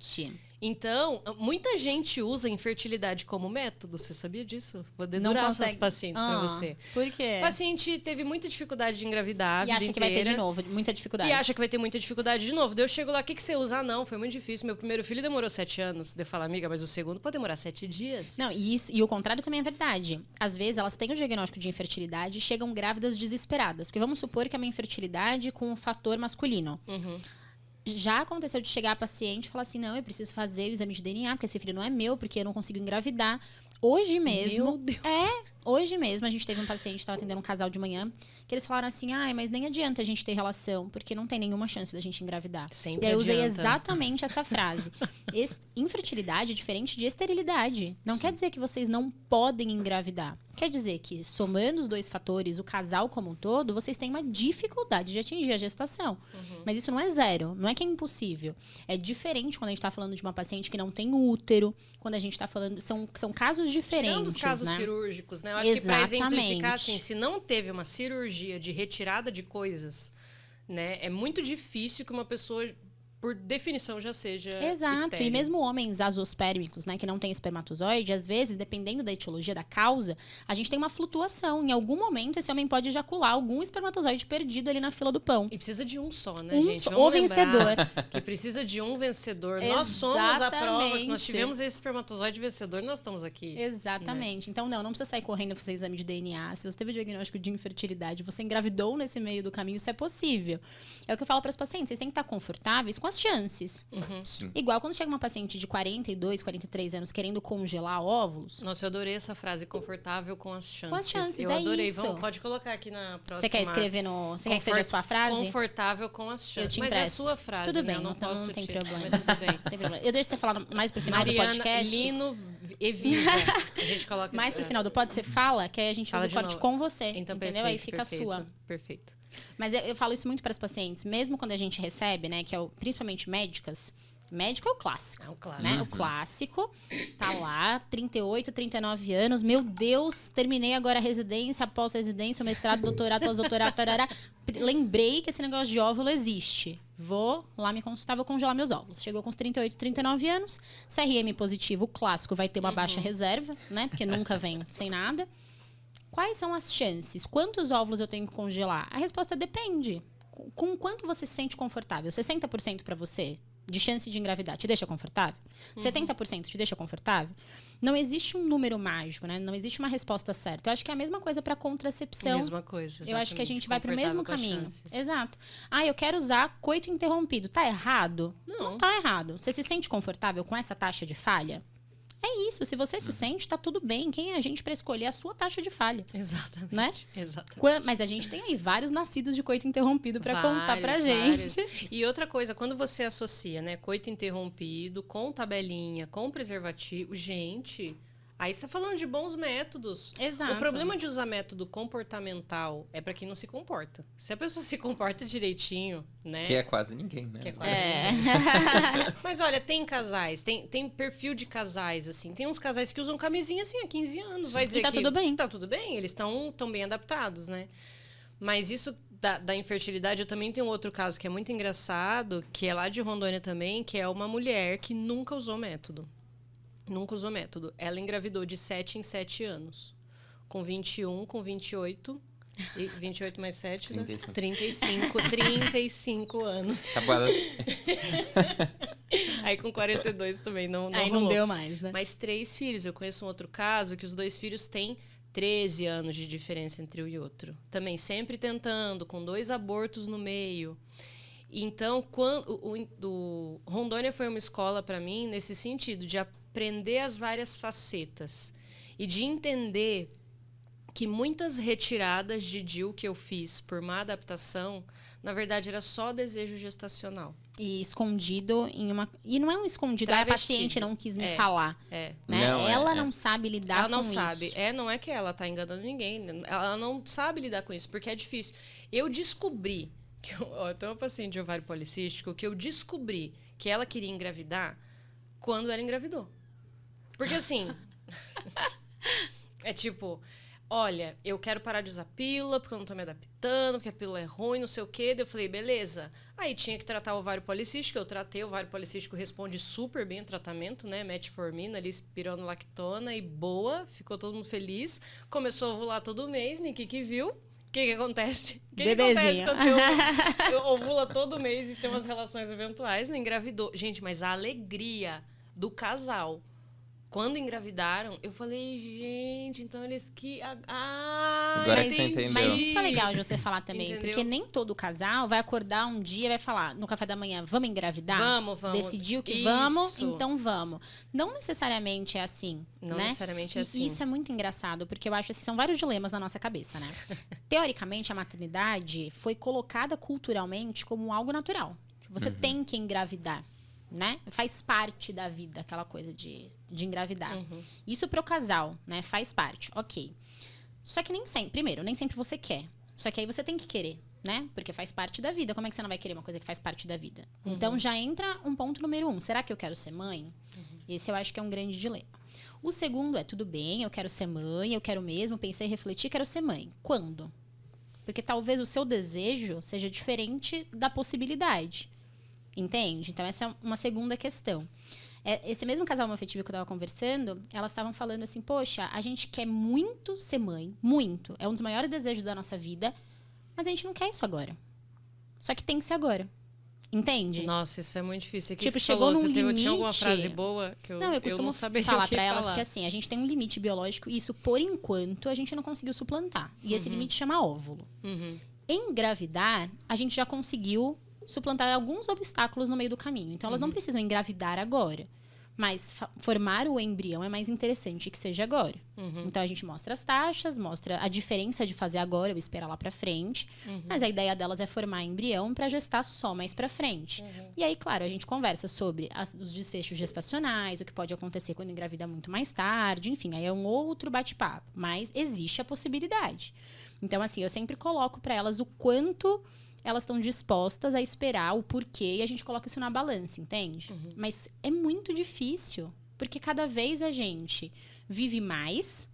Então, muita gente usa infertilidade como método. Você sabia disso? Vou dedurar suas pacientes para você. Por quê? O paciente teve muita dificuldade de engravidar a E acha vida que vai ter inteira. de novo, muita dificuldade. E acha que vai ter muita dificuldade de novo. Daí eu chego lá, o que você usa? Não, foi muito difícil. Meu primeiro filho demorou 7 anos. Daí eu falo, amiga, mas o segundo pode demorar 7 dias. Não, e o contrário também é verdade. Às vezes, elas têm o diagnóstico de infertilidade e chegam grávidas desesperadas. Porque vamos supor que é uma infertilidade com um fator masculino. Uhum. Já aconteceu de chegar a paciente e falar assim, não, eu preciso fazer o exame de DNA, porque esse filho não é meu, porque eu não consigo engravidar. Hoje mesmo... Meu Deus. Hoje mesmo a gente teve um paciente, estava atendendo um casal de manhã, que eles falaram assim, mas nem adianta a gente ter relação, porque não tem nenhuma chance da gente engravidar. Sempre E aí eu usei adianta. exatamente essa frase. Infertilidade é diferente de esterilidade. Não quer dizer que vocês não podem engravidar. Quer dizer que, somando os 2 fatores, o casal como um todo, vocês têm uma dificuldade de atingir a gestação. Mas isso não é zero, não é que é impossível. É diferente quando a gente está falando de uma paciente que não tem útero, quando a gente está falando... São casos diferentes, Tirando os casos né? cirúrgicos, né? Eu acho que para Exatamente. exemplificar, assim, se não teve uma cirurgia de retirada de coisas, né? É muito difícil que uma pessoa por definição, já seja Exato. estéril. E mesmo homens azospérmicos, né, que não têm espermatozoide, às vezes, dependendo da etiologia, da causa, a gente tem uma flutuação. Em algum momento, esse homem pode ejacular algum espermatozoide perdido ali na fila do pão. E precisa de um só, né, Um gente? só, Vamos o vencedor. lembrar que precisa de um vencedor. Nós somos a prova. Exatamente. Nós tivemos esse espermatozoide vencedor, nós estamos aqui. Exatamente. Então, não precisa sair correndo fazer exame de DNA. Se você teve diagnóstico de infertilidade, você engravidou nesse meio do caminho, isso é possível. É o que eu falo para os pacientes, vocês têm que estar confortáveis com as chances. Sim. Igual quando chega uma paciente de 42, 43 anos querendo congelar óvulos. Nossa, eu adorei essa frase, confortável com as chances. Com as chances, eu é adorei. isso. Pode colocar aqui na próxima. Você quer escrever no... Você quer que seja a sua frase? Confortável com as chances. Eu te Mas empresto. é a sua frase, Tudo né? bem, Eu não então posso não tem tirar, problema. mas tudo bem. Não tem problema. Eu deixo você falar mais pro final Mariana do podcast. Lino Evisa. A gente coloca Mais pro final do pod, você fala, que aí a gente Fala faz o de corte novo. com você. Então, entendeu? Aí fica a sua. Perfeito. Mas eu falo isso muito para as pacientes, mesmo quando a gente recebe, né, que é principalmente médicas. Médico é o clássico. É o clássico. Né? O clássico, tá lá, 38, 39 anos, meu Deus, terminei agora a residência, pós-residência, o mestrado, doutorado, pós-doutorado, tarará. Lembrei que esse negócio de óvulo existe. Vou lá me consultar, vou congelar meus óvulos. Chegou com os 38, 39 anos, CRM positivo, o clássico, vai ter uma baixa reserva, né? Porque nunca vem sem nada. Quais são as chances? Quantos óvulos eu tenho que congelar? A resposta depende. Com quanto você se sente confortável? 60% para você de chance de engravidar te deixa confortável? 70% te deixa confortável? Não existe um número mágico, né? Não existe uma resposta certa. Eu acho que é a mesma coisa para contracepção. Mesma coisa, Eu acho que a gente vai pro mesmo caminho. Chances. Exato. Ah, eu quero usar coito interrompido. Tá errado? Não. Tá errado. Você se sente confortável com essa taxa de falha? É isso. Se você se sente, tá tudo bem. Quem é a gente para escolher a sua taxa de falha? Exatamente. Né? Exatamente. Mas a gente tem aí vários nascidos de coito interrompido para contar pra Vários. gente. E outra coisa, quando você associa, né, coito interrompido com tabelinha, com preservativo, gente, aí você tá falando de bons métodos. Exato. O problema de usar método comportamental é para quem não se comporta. Se a pessoa se comporta direitinho, né? Que é quase ninguém, né? Que é quase É. Mas olha, tem casais, tem perfil de casais, assim. Tem uns casais que usam camisinha, assim, há 15 anos. Vai dizer E tá que tudo bem. tá tudo bem, eles estão tão bem adaptados, né? Mas isso da infertilidade, eu também tenho outro caso que é muito engraçado, que é lá de Rondônia também, que é uma mulher que nunca usou método. Nunca usou método. Ela engravidou de 7 em 7 anos. Com 21, com 28... E 28 mais 7, 35. né? 35 anos. Tá quase. Aí com 42 também não Aí não rolou. deu mais, né? Mas 3 filhos. Eu conheço um outro caso que os 2 filhos têm 13 anos de diferença entre um e outro. Também sempre tentando, com 2 abortos no meio. Então, o Rondônia foi uma escola para mim nesse sentido, de aprender as várias facetas. E de entender que muitas retiradas de DIU que eu fiz por má adaptação, na verdade, era só desejo gestacional. E escondido em uma... E não é um escondido, a Travestido. paciente não quis me É. falar. É. Né? Não, Ela não sabe lidar Ela não com sabe. isso. Não é que ela tá enganando ninguém. Ela não sabe lidar com isso, porque é difícil. Eu descobri que eu tenho uma paciente de ovário policístico que eu descobri que ela queria engravidar quando ela engravidou. Porque assim, é tipo, olha, eu quero parar de usar pílula porque eu não tô me adaptando, porque a pílula é ruim, não sei o quê. Daí eu falei, beleza. Aí tinha que tratar o ovário policístico, eu tratei, o ovário policístico responde super bem o tratamento, né? Metformina, ali, espironolactona e boa, ficou todo mundo feliz. Começou a ovular todo mês, Niki que viu. O que acontece? O que acontece Bebezinho. quando eu ovula todo mês e tem umas relações eventuais, né? Engravidou. Gente, mas a alegria do casal quando engravidaram, eu falei, gente, então eles que... Agora que você entendeu. Mas isso é legal de você falar também, Entendeu? porque nem todo casal vai acordar um dia e vai falar no café da manhã, vamos engravidar? Vamos. Decidiu que Isso. vamos, então vamos. Não necessariamente é assim, Não né? necessariamente é E assim. isso é muito engraçado, porque eu acho que são vários dilemas na nossa cabeça, né? Teoricamente, a maternidade foi colocada culturalmente como algo natural. Você tem que engravidar, né? Faz parte da vida, aquela coisa de engravidar. Isso pro casal, né? Faz parte, ok. Só que nem sempre, primeiro, nem sempre você quer. Só que aí você tem que querer, né? Porque faz parte da vida. Como é que você não vai querer uma coisa que faz parte da vida? Então já entra um ponto número 1. Será que eu quero ser mãe? Esse eu acho que é um grande dilema. O segundo é, tudo bem, eu quero ser mãe, eu quero mesmo, pensei, refleti, quero ser mãe. Quando? Porque talvez o seu desejo seja diferente da possibilidade. Entende? Então, essa é uma segunda questão. Esse mesmo casal homoafetivo que eu estava conversando, elas estavam falando assim, poxa, a gente quer muito ser mãe, muito. É um dos maiores desejos da nossa vida, mas a gente não quer isso agora. Só que tem que ser agora. Entende? Nossa, isso é muito difícil. Tipo, chegou num limite... Tinha alguma frase boa que eu costumo não sabia falar o que pra elas falar. que assim, a gente tem um limite biológico e isso, por enquanto, a gente não conseguiu suplantar. E esse limite chama óvulo. Engravidar, a gente já conseguiu suplantar alguns obstáculos no meio do caminho. Então, elas não precisam engravidar agora. Mas formar o embrião é mais interessante que seja agora. Então, a gente mostra as taxas, mostra a diferença de fazer agora ou esperar lá pra frente. Mas a ideia delas é formar embrião para gestar só mais pra frente. E aí, claro, a gente conversa sobre os desfechos gestacionais, o que pode acontecer quando engravida muito mais tarde. Enfim, aí é um outro bate-papo. Mas existe a possibilidade. Então, assim, eu sempre coloco para elas o quanto elas estão dispostas a esperar o porquê e a gente coloca isso na balança, entende? Mas é muito difícil, porque cada vez a gente vive mais,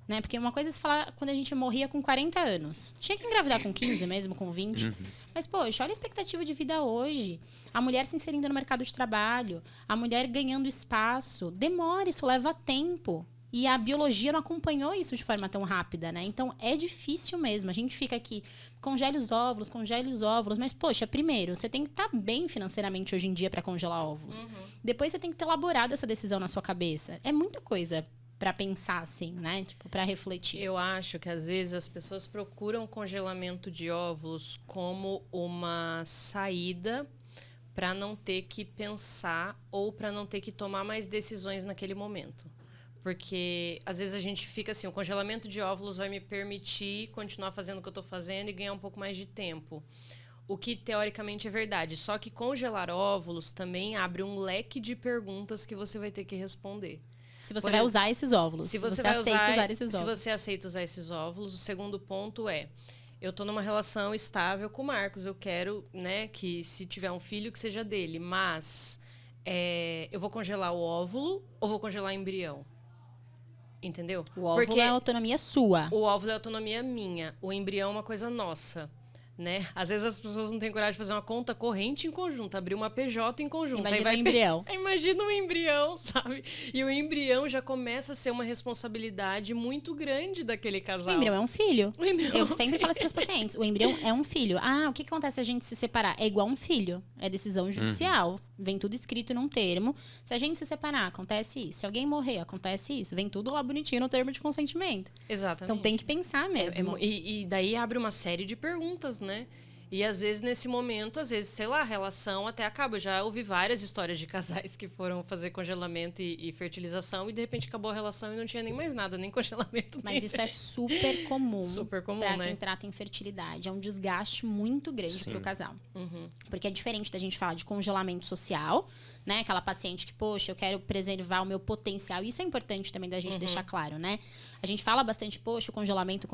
né? Porque uma coisa é se falar quando a gente morria com 40 anos. Tinha que engravidar com 15 mesmo, com 20. Mas, poxa, olha a expectativa de vida hoje. A mulher se inserindo no mercado de trabalho, a mulher ganhando espaço. Demora, isso leva tempo. E a biologia não acompanhou isso de forma tão rápida, né? Então, é difícil mesmo. A gente fica aqui, congele os óvulos. Mas, poxa, primeiro, você tem que estar bem financeiramente hoje em dia para congelar óvulos. Depois, você tem que ter elaborado essa decisão na sua cabeça. É muita coisa para pensar, assim, né? Tipo, para refletir. Eu acho que, às vezes, as pessoas procuram congelamento de óvulos como uma saída para não ter que pensar ou para não ter que tomar mais decisões naquele momento. Porque, às vezes, a gente fica assim, o congelamento de óvulos vai me permitir continuar fazendo o que eu estou fazendo e ganhar um pouco mais de tempo. O que, teoricamente, é verdade. Só que congelar óvulos também abre um leque de perguntas que você vai ter que responder. Se você vai usar esses óvulos. Se você aceita usar esses óvulos. Se você aceita usar esses óvulos, o segundo ponto é... Eu estou numa relação estável com o Marcos. Eu quero, né, que se tiver um filho, que seja dele. Mas eu vou congelar o óvulo ou vou congelar o embrião? Entendeu? O óvulo é autonomia sua. O óvulo é autonomia minha. O embrião é uma coisa nossa. Né? Às vezes as pessoas não têm coragem de fazer uma conta corrente em conjunto, abrir uma PJ em conjunto. Imagina um embrião. Imagina um embrião, sabe? E o embrião já começa a ser uma responsabilidade muito grande daquele casal. O embrião é um filho. Eu sempre falo isso para os pacientes. O embrião é um filho. Ah, o que acontece se a gente se separar? É igual um filho. É decisão judicial. Vem tudo escrito num termo. Se a gente se separar, acontece isso. Se alguém morrer, acontece isso. Vem tudo lá bonitinho no termo de consentimento. Exatamente. Então tem que pensar mesmo. E daí abre uma série de perguntas, né? E às vezes, nesse momento, às vezes, sei lá, a relação até acaba. Eu já ouvi várias histórias de casais que foram fazer congelamento e fertilização e de repente acabou a relação e não tinha nem mais nada, nem congelamento. Mas isso é super comum. Super comum, pra né? quem trata infertilidade. É um desgaste muito grande pro casal. Porque é diferente da gente falar de congelamento social, né? Aquela paciente que, poxa, eu quero preservar o meu potencial. Isso é importante também da gente deixar claro, né? A gente fala bastante, poxa, o congelamento,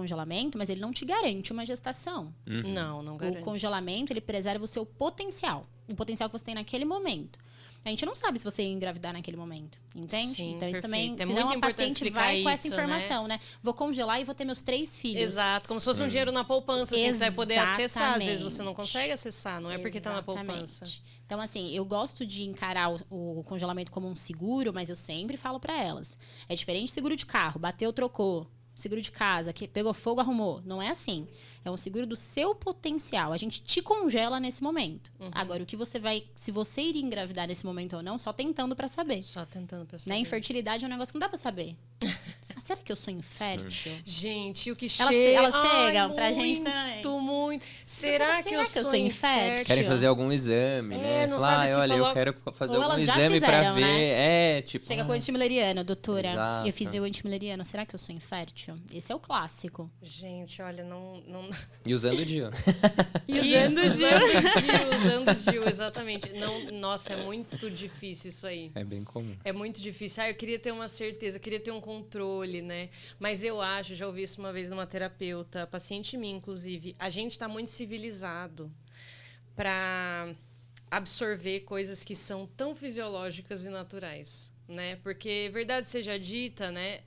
mas ele não te garante uma gestação. Não garante. O congelamento, ele preserva o seu potencial. O potencial que você tem naquele momento. A gente não sabe se você ia engravidar naquele momento, entende? Sim, então, isso perfeito. também, senão a paciente vai com essa informação, né? Vou congelar e vou ter meus 3 filhos. Exato, como se fosse um dinheiro na poupança, assim, que você vai poder acessar. Às vezes você não consegue acessar, não é porque está na poupança. Então, assim, eu gosto de encarar o congelamento como um seguro, mas eu sempre falo para elas. É diferente de seguro de carro, bateu, trocou. Seguro de casa, que pegou fogo, arrumou. Não é assim. É um seguro do seu potencial. A gente te congela nesse momento. Agora, o que você vai... Se você iria engravidar nesse momento ou não, só tentando pra saber. Só tentando pra saber. Né? Infertilidade é um negócio que não dá pra saber. Será que eu sou infértil? Gente, o que Elas chegam pra gente também. Muito. Será que eu sou infértil? Querem fazer algum exame, né? Não Falar, sabe se olha, coloca... eu quero fazer ou algum elas já exame fizeram, pra ver. né? Tipo... Chega com o antimileriano, doutora. Exato. Eu fiz meu antimileriano. Será que eu sou infértil? Esse é o clássico. Gente, olha, não... E usando o DIU. Usando o DIU, exatamente. Não, nossa, é muito difícil isso aí. É bem comum. É muito difícil. Eu queria ter uma certeza, eu queria ter um controle, né? Mas eu acho, já ouvi isso uma vez numa terapeuta, paciente minha, inclusive, a gente está muito civilizado para absorver coisas que são tão fisiológicas e naturais, né? Porque, verdade seja dita, né?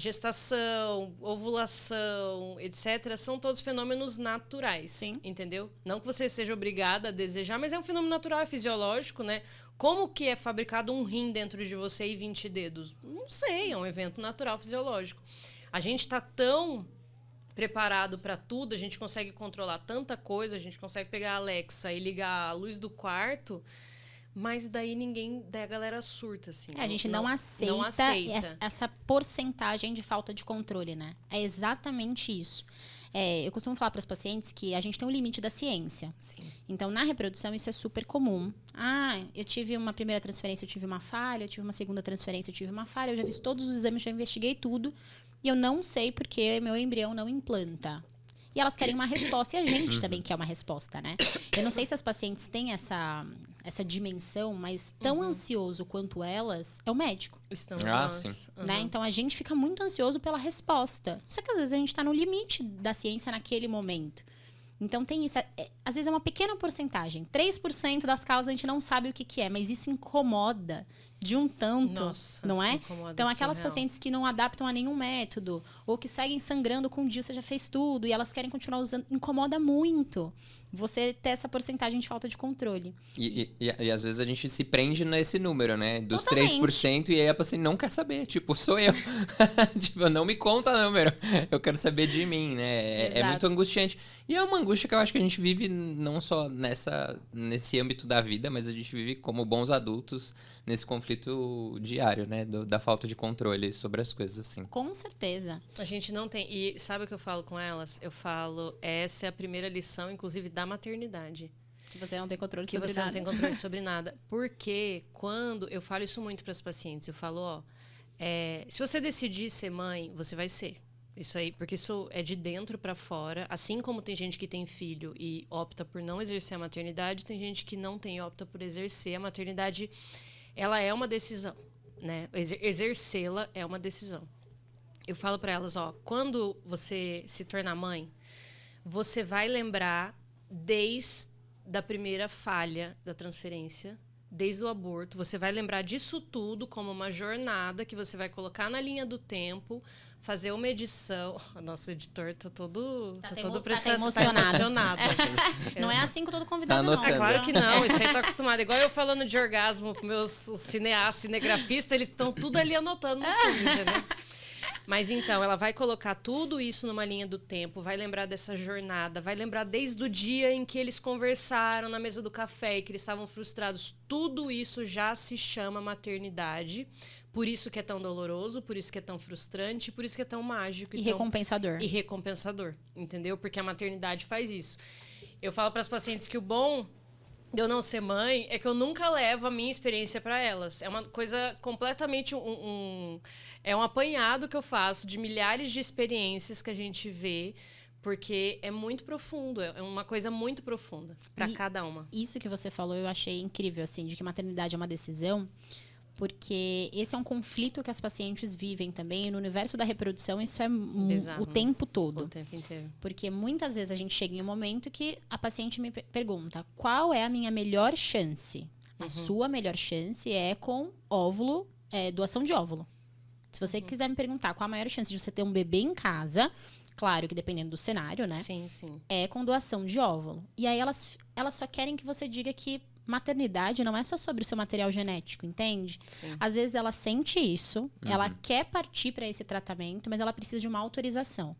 gestação, ovulação, etc., são todos fenômenos naturais. Sim. Entendeu? Não que você seja obrigada a desejar, mas é um fenômeno natural, é fisiológico, né? Como que é fabricado um rim dentro de você e 20 dedos? Não sei, é um evento natural, fisiológico. A gente está tão preparado para tudo, a gente consegue controlar tanta coisa, a gente consegue pegar a Alexa e ligar a luz do quarto, mas daí a galera surta, assim. A gente não aceita essa porcentagem de falta de controle, né? É exatamente isso. Eu costumo falar para os pacientes que a gente tem um limite da ciência. Sim. Então, na reprodução, isso é super comum. Eu tive uma primeira transferência, eu tive uma falha, eu tive uma segunda transferência, eu tive uma falha, eu já fiz todos os exames, já investiguei tudo, e eu não sei porque meu embrião não implanta. E elas querem uma resposta, e a gente também quer uma resposta, né? Eu não sei se as pacientes têm essa dimensão, mas tão ansioso quanto elas é o médico. Estamos nós. Sim. Né? Então, a gente fica muito ansioso pela resposta. Só que, às vezes, a gente está no limite da ciência naquele momento. Então, tem isso. Às vezes, é uma pequena porcentagem. 3% das causas a gente não sabe o que é, mas isso incomoda de um tanto, Nossa, não é? incomoda, Então, aquelas surreal. pacientes que não adaptam a nenhum método, ou que seguem sangrando com um dia você já fez tudo, e elas querem continuar usando, incomoda muito você ter essa porcentagem de falta de controle. E às vezes a gente se prende nesse número, né? Dos Totalmente. 3%, e aí a paciente não quer saber. Tipo, sou eu. Tipo, não me conta número. Eu quero saber de mim, né? É Exato. muito angustiante. E é uma angústia que eu acho que a gente vive não só nesse âmbito da vida, mas a gente vive como bons adultos nesse conflito diário, né? Da falta de controle sobre as coisas, assim. Com certeza. A gente não tem... E sabe o que eu falo com elas? Eu falo, essa é a primeira lição, inclusive, da maternidade. Que você não tem controle Que sobre você nada. não tem controle sobre nada. Porque quando... Eu falo isso muito para as pacientes. Eu falo, se você decidir ser mãe, você vai ser. Isso aí, porque isso é de dentro para fora. Assim como tem gente que tem filho e opta por não exercer a maternidade, tem gente que não tem e opta por exercer. A maternidade, ela é uma decisão, né? Exercê-la é uma decisão. Eu falo para elas, quando você se tornar mãe, você vai lembrar desde a primeira falha da transferência, desde o aborto, você vai lembrar disso tudo como uma jornada que você vai colocar na linha do tempo, fazer uma edição. Nosso editor tá todo emocionado. Não é assim com todo convidado, Tá não. É claro que não, isso aí tá acostumado. Igual eu falando de orgasmo com meus cineastas, cinegrafistas, eles estão tudo ali anotando no filme, entendeu? Mas então, ela vai colocar tudo isso numa linha do tempo, vai lembrar dessa jornada, vai lembrar desde o dia em que eles conversaram na mesa do café e que eles estavam frustrados. Tudo isso já se chama maternidade. Por isso que é tão doloroso, por isso que é tão frustrante, por isso que é tão mágico. E recompensador. E recompensador, entendeu? Porque a maternidade faz isso. Eu falo para as pacientes que o bom de eu não ser mãe é que eu nunca levo a minha experiência para elas. É uma coisa completamente é um apanhado que eu faço de milhares de experiências que a gente vê, porque é muito profundo, é uma coisa muito profunda para cada uma. Isso que você falou eu achei incrível, assim, de que maternidade é uma decisão, porque esse é um conflito que as pacientes vivem também, e no universo da reprodução isso é o tempo todo. O tempo inteiro. Porque muitas vezes a gente chega em um momento que a paciente me pergunta, qual é a minha melhor chance? A sua melhor chance é com óvulo, doação de óvulo. Se você quiser me perguntar qual a maior chance de você ter um bebê em casa, claro que dependendo do cenário, né? Sim, sim. É com doação de óvulo. E aí elas só querem que você diga que maternidade não é só sobre o seu material genético, entende? Sim. Às vezes ela sente isso, ela quer partir para esse tratamento, mas ela precisa de uma autorização.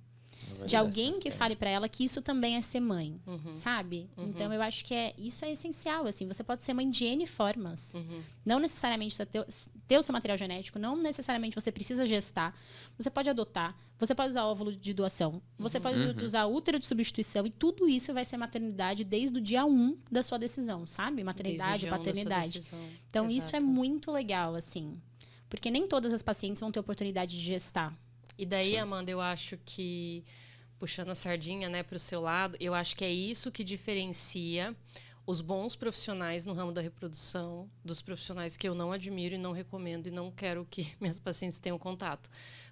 De alguém que fale para ela que isso também é ser mãe, sabe? Então, eu acho que isso é essencial, assim. Você pode ser mãe de N formas. Não necessariamente você ter o seu material genético, não necessariamente você precisa gestar. Você pode adotar, você pode usar óvulo de doação, você pode usar útero de substituição, e tudo isso vai ser maternidade desde o dia 1 da sua decisão, sabe? Maternidade, paternidade. Então, isso é muito legal, assim. Porque nem todas as pacientes vão ter oportunidade de gestar. E daí, Amanda, eu acho que, puxando a sardinha, né, para o seu lado, eu acho que é isso que diferencia os bons profissionais no ramo da reprodução dos profissionais que eu não admiro e não recomendo e não quero que minhas pacientes tenham contato.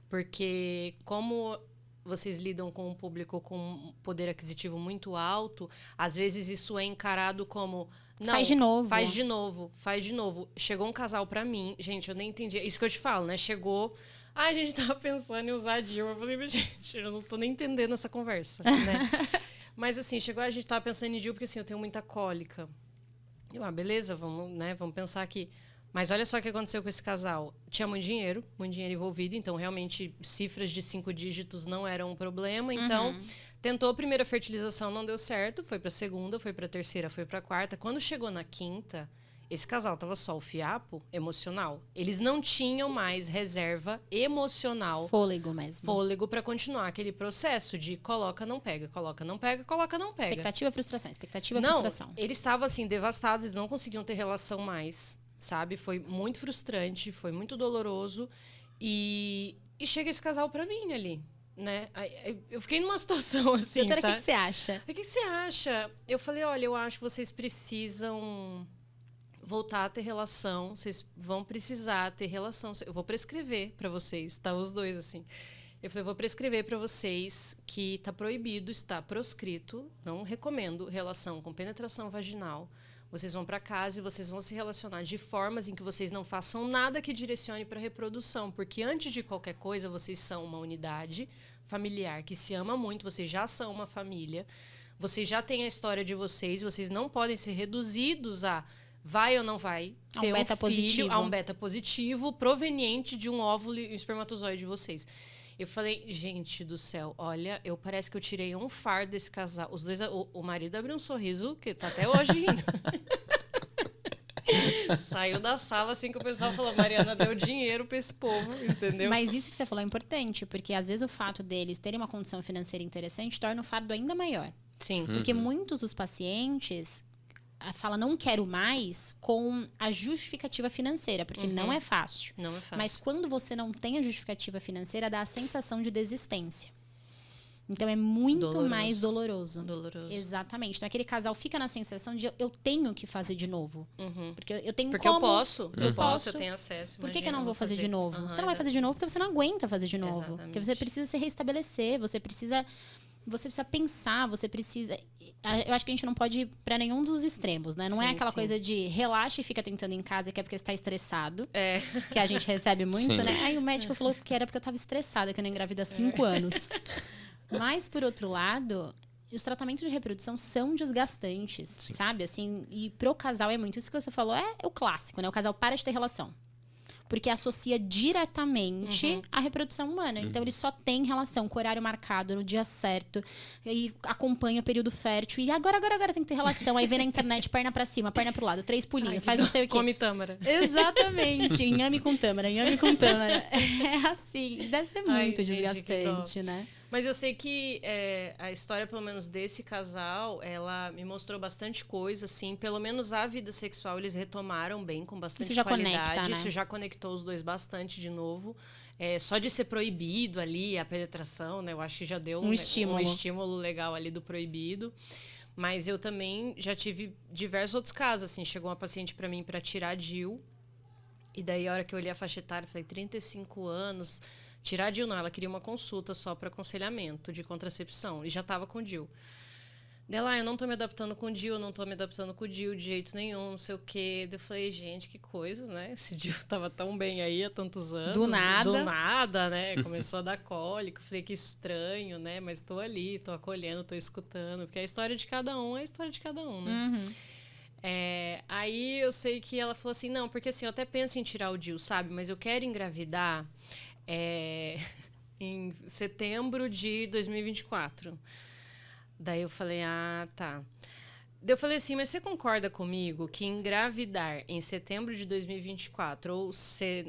Porque como vocês lidam com um público com um poder aquisitivo muito alto, às vezes isso é encarado como... Não, faz de novo. Faz de novo, faz de novo. Chegou um casal para mim, gente, eu nem entendi. Isso que eu te falo, né? Chegou A gente tava pensando em usar a DIU. Eu falei, gente, eu não tô nem entendendo essa conversa, né? Mas assim, chegou a gente tava pensando em DIU porque assim, eu tenho muita cólica. Beleza, vamos pensar aqui. Mas olha só o que aconteceu com esse casal. Tinha muito dinheiro envolvido, então realmente cifras de 5 dígitos não eram um problema. Então, tentou a primeira fertilização, não deu certo, foi para a segunda, foi para a terceira, foi para a quarta. Quando chegou na quinta, esse casal tava só o fiapo emocional. Eles não tinham mais reserva emocional. Fôlego mesmo. Fôlego para continuar aquele processo de coloca, não pega, coloca, não pega, coloca, não pega. Expectativa, frustração, frustração. Eles estavam assim, devastados, eles não conseguiam ter relação mais. Sabe? Foi muito frustrante, foi muito doloroso. E chega esse casal pra mim ali, né? Eu fiquei numa situação assim, doutora, sabe? O que você acha? O que você acha? Eu falei, olha, eu acho que vocês precisam voltar a ter relação. Vocês vão precisar ter relação. Eu vou prescrever pra vocês, tá? Os dois, assim. Eu falei, vou prescrever pra vocês que tá proibido, está proscrito. Não recomendo relação com penetração vaginal. Vocês vão para casa e vocês vão se relacionar de formas em que vocês não façam nada que direcione para a reprodução. Porque antes de qualquer coisa, vocês são uma unidade familiar que se ama muito, vocês já são uma família, vocês já têm a história de vocês não podem ser reduzidos a vai ou não vai ter um filho, a um beta positivo proveniente de um óvulo e um espermatozoide de vocês. Eu falei, gente do céu, olha, parece que eu tirei um fardo desse casal. Os dois, o marido abriu um sorriso, que tá até hoje rindo. Saiu da sala assim que o pessoal falou, Mariana deu dinheiro pra esse povo, entendeu? Mas isso que você falou é importante, porque às vezes o fato deles terem uma condição financeira interessante torna o fardo ainda maior. Sim. Porque muitos dos pacientes fala não quero mais com a justificativa financeira, porque não é fácil. Não é fácil. Mas quando você não tem a justificativa financeira, dá a sensação de desistência. Então é muito mais doloroso. Exatamente. Então aquele casal fica na sensação de eu tenho que fazer de novo. Porque eu tenho porque como. Eu posso, eu tenho acesso. Por que eu não vou fazer de novo? Você não vai fazer de novo porque você não aguenta fazer de novo. Exatamente. Porque você precisa se restabelecer, você precisa pensar, você precisa... Eu acho que a gente não pode ir pra nenhum dos extremos, né? Não é aquela coisa de relaxa e fica tentando em casa, que é porque você tá estressado. Que a gente recebe muito, né? Aí o médico falou que era porque eu tava estressada, que eu não engravido há 5 anos. Mas, por outro lado, os tratamentos de reprodução são desgastantes, sabe? Assim, e pro casal é muito isso que você falou, é o clássico, né? O casal para de ter relação. Porque associa diretamente à reprodução humana. Então, ele só tem relação com o horário marcado, no dia certo, e acompanha o período fértil. E agora tem que ter relação. Aí vê na internet, perna pra cima, perna pro lado, 3 pulinhos, faz não sei o quê. Come tâmara. Exatamente. Inhame com tâmara. É assim. Deve ser muito desgastante, né? Mas eu sei que a história, pelo menos, desse casal, ela me mostrou bastante coisa, assim. Pelo menos a vida sexual eles retomaram bem, com bastante qualidade. Conecta, né? Isso já conectou os dois bastante de novo. Só de ser proibido ali, a penetração, né? Eu acho que já deu um estímulo legal ali do proibido. Mas eu também já tive diversos outros casos, assim. Chegou uma paciente para mim para tirar DIU. E daí, a hora que eu olhei a faixa etária, eu falei, 35 anos... Tirar DIU não, ela queria uma consulta só para aconselhamento de contracepção. E já estava com DIU. Dela, eu não estou me adaptando com DIU, não estou me adaptando com DIU de jeito nenhum, não sei o quê. Eu falei, gente, que coisa, né? Esse DIU estava tão bem aí há tantos anos. Do nada, né? Começou a dar cólica. Falei, que estranho, né? Mas estou ali, estou acolhendo, estou escutando. Porque a história de cada um é a história de cada um, né? Aí eu sei que ela falou assim, não, porque assim, eu até penso em tirar o DIU, sabe? Mas eu quero engravidar... em setembro de 2024. Daí eu falei, tá. Daí eu falei assim, mas você concorda comigo que engravidar em setembro de 2024 ou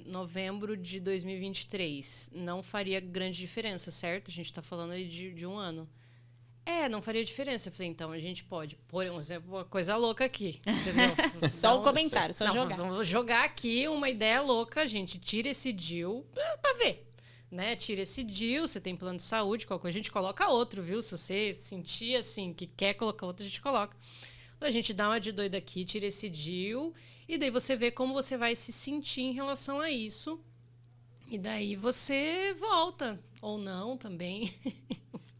novembro de 2023 não faria grande diferença, certo? A gente tá falando aí de um ano. Não faria diferença. Eu falei, então a gente pode, por exemplo, uma coisa louca aqui, entendeu? Só um comentário, jogar. Vamos jogar aqui uma ideia louca, a gente tira esse DIU pra ver. Né? Tira esse DIU, você tem plano de saúde, qualquer coisa, a gente coloca outro, viu? Se você sentir assim, que quer colocar outro, a gente coloca. A gente dá uma de doida aqui, tira esse DIU, e daí você vê como você vai se sentir em relação a isso. E daí você volta, ou não também.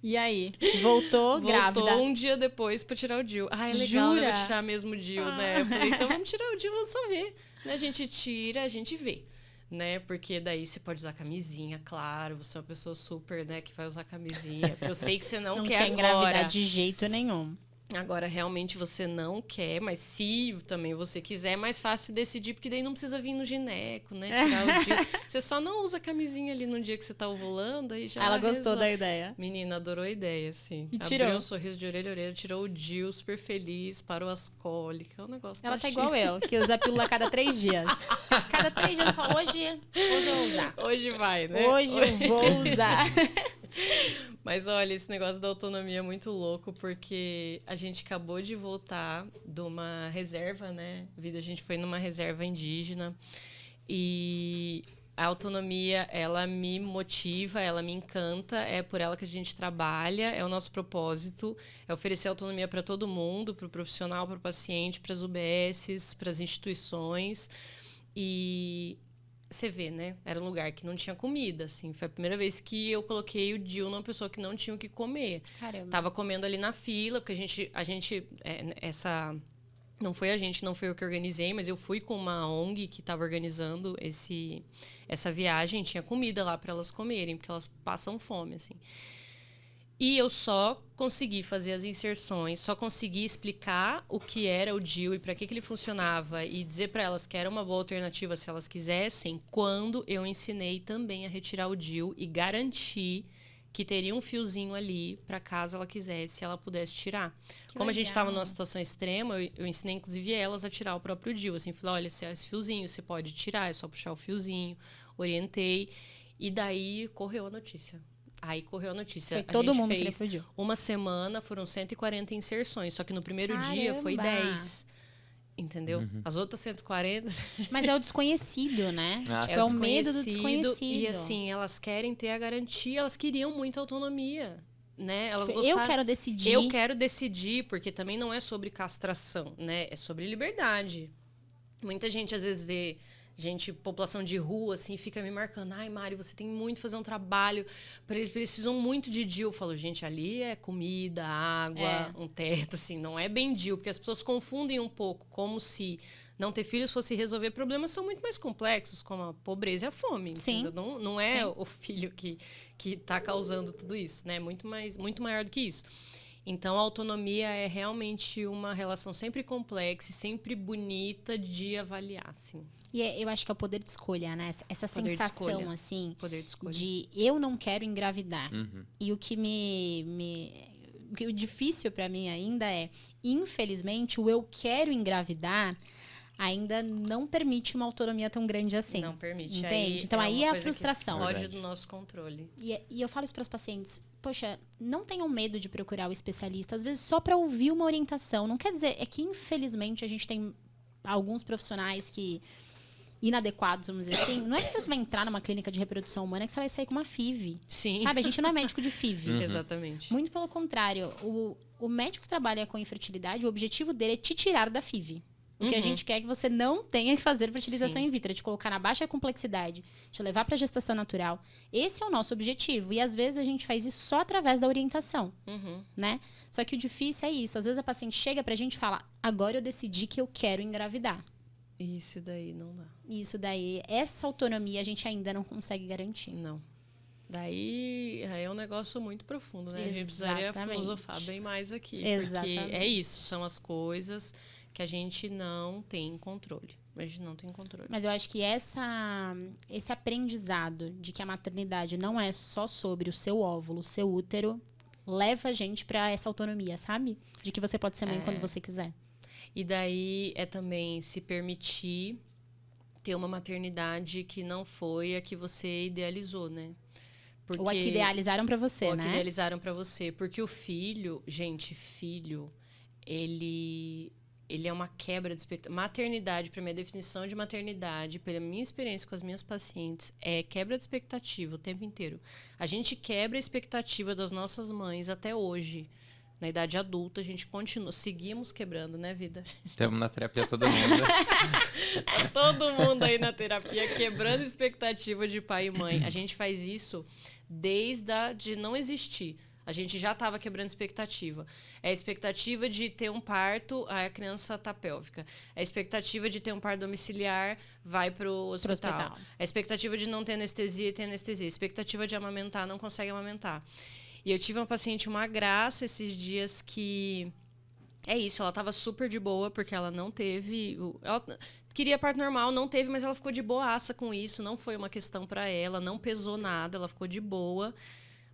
E aí? Voltou grávida? Um dia depois pra tirar o DIU. É legal, eu vou tirar mesmo o DIU, né? Eu falei, então vamos tirar o DIU, vamos só ver. A gente tira, a gente vê. né? Porque daí você pode usar camisinha, claro. Você é uma pessoa super, né, que vai usar camisinha. Porque eu sei que você não quer engravidar agora. de jeito nenhum. Agora, realmente, você não quer, mas se também você quiser, é mais fácil decidir, porque daí não precisa vir no gineco, né? Tirar o DIU. Você só não usa camisinha ali no dia que você tá ovulando, aí já Ela gostou resolve. da ideia. Menina, adorou a ideia, assim. E Abriu tirou. um sorriso de orelha a orelha, tirou o DIU, super feliz, parou as cólicas, é um negócio Ela da tá China. igual eu, que usa a pílula a cada 3 dias. Cada 3 dias fala, hoje eu vou usar. Hoje vai, né? Hoje eu vou usar. Mas olha, esse negócio da autonomia é muito louco, porque a gente acabou de voltar de uma reserva, né? A gente foi numa reserva indígena e a autonomia, ela me motiva, ela me encanta, é por ela que a gente trabalha, é o nosso propósito, é oferecer autonomia para todo mundo, para o profissional, para o paciente, para as UBSs, para as instituições. E você vê, né? Era um lugar que não tinha comida, assim. Foi a primeira vez que eu coloquei o DIU numa pessoa que não tinha o que comer. Caramba. Tava comendo ali na fila, porque não foi eu que organizei, mas eu fui com uma ONG que estava organizando essa viagem. Tinha comida lá para elas comerem, porque elas passam fome, assim. E eu só consegui fazer as inserções, só consegui explicar o que era o DIU e para que ele funcionava e dizer para elas que era uma boa alternativa se elas quisessem, quando eu ensinei também a retirar o DIU e garanti que teria um fiozinho ali para caso ela quisesse, ela pudesse tirar. Como a gente estava numa situação extrema, eu ensinei inclusive elas a tirar o próprio DIU. Assim, falei, olha, se é esse fiozinho, você pode tirar, é só puxar o fiozinho. Orientei. E daí correu a notícia. Aí correu a notícia. Foi todo mundo que fez repudiou. uma semana, foram 140 inserções. Só que no primeiro dia foi Caramba! 10. Entendeu? As outras 140... Mas é o desconhecido, né? Ah, Tipo, é o medo do desconhecido. desconhecido. E assim, elas querem ter a garantia, elas queriam muita autonomia. Né? Elas Eu gostaram. quero decidir. Eu quero decidir, porque também não é sobre castração, né? É sobre liberdade. Muita gente às vezes vê população de rua, assim, fica me marcando. Ai, Mari, você tem muito que fazer um trabalho. Eles precisam muito de DIU. Eu falo, gente, ali é comida, água, um teto, assim. Não é bem DIU, porque as pessoas confundem um pouco, como se não ter filhos fosse resolver problemas são muito mais complexos, como a pobreza e a fome. Sim. Não é Sim. o filho que está causando tudo isso, né? Muito maior do que isso. Então, a autonomia é realmente uma relação sempre complexa e sempre bonita de avaliar, assim. E eu acho que é o poder de escolha, né? Essa Poder de sensação, escolha. assim, Poder de escolha. de eu não quero engravidar. Uhum. E o que o que o difícil pra mim ainda é, infelizmente, o eu quero engravidar ainda não permite uma autonomia tão grande assim. Não permite. Entende? Então aí uma é a coisa que frustração. foge Verdade. do nosso controle. E eu falo isso para os pacientes, poxa, não tenham medo de procurar o especialista, às vezes só para ouvir uma orientação. Não quer dizer, é que infelizmente a gente tem alguns profissionais que inadequados, vamos dizer assim. Não é que você vai entrar numa clínica de reprodução humana que você vai sair com uma FIV. Sim. Sabe, a gente não é médico de FIV. Exatamente. Muito pelo contrário, o médico que trabalha com infertilidade, o objetivo dele é te tirar da FIV. O que a gente quer é que você não tenha que fazer fertilização Sim. in vitro, é te colocar na baixa complexidade, te levar para gestação natural. Esse é o nosso objetivo. E às vezes a gente faz isso só através da orientação, né? Só que o difícil é isso. Às vezes a paciente chega pra gente e fala, agora eu decidi que eu quero engravidar. Isso daí não dá. Isso daí, essa autonomia a gente ainda não consegue garantir. Não. Daí é um negócio muito profundo, né? A gente precisaria Exatamente. filosofar bem mais aqui. Exatamente. Porque é isso, são as coisas que a gente não tem controle. A gente não tem controle. Mas eu acho que esse aprendizado de que a maternidade não é só sobre o seu óvulo, o seu útero, leva a gente pra essa autonomia, sabe? De que você pode ser mãe quando você quiser. E daí é também se permitir ter uma maternidade que não foi a que você idealizou, né? Ou a que idealizaram pra você, ou a né? que idealizaram pra você. Porque o filho, gente, ele é uma quebra de expectativa. Maternidade, pra minha definição de maternidade, pela minha experiência com as minhas pacientes, é quebra de expectativa o tempo inteiro. A gente quebra a expectativa das nossas mães até hoje. Na idade adulta, a gente continua, seguimos quebrando, né, vida? Estamos na terapia todo mundo. Tá todo mundo aí na terapia quebrando expectativa de pai e mãe. A gente faz isso desde de não existir. A gente já estava quebrando expectativa. É a expectativa de ter um parto, aí a criança tá pélvica. É a expectativa de ter um parto domiciliar, vai pro hospital. É a expectativa de não ter anestesia e ter anestesia. A expectativa de amamentar, não consegue amamentar. E eu tive uma paciente, uma graça, esses dias que... É isso, ela estava super de boa, porque ela não teve... Ela queria parto normal, não teve, mas ela ficou de boaça com isso. Não foi uma questão para ela, não pesou nada, ela ficou de boa.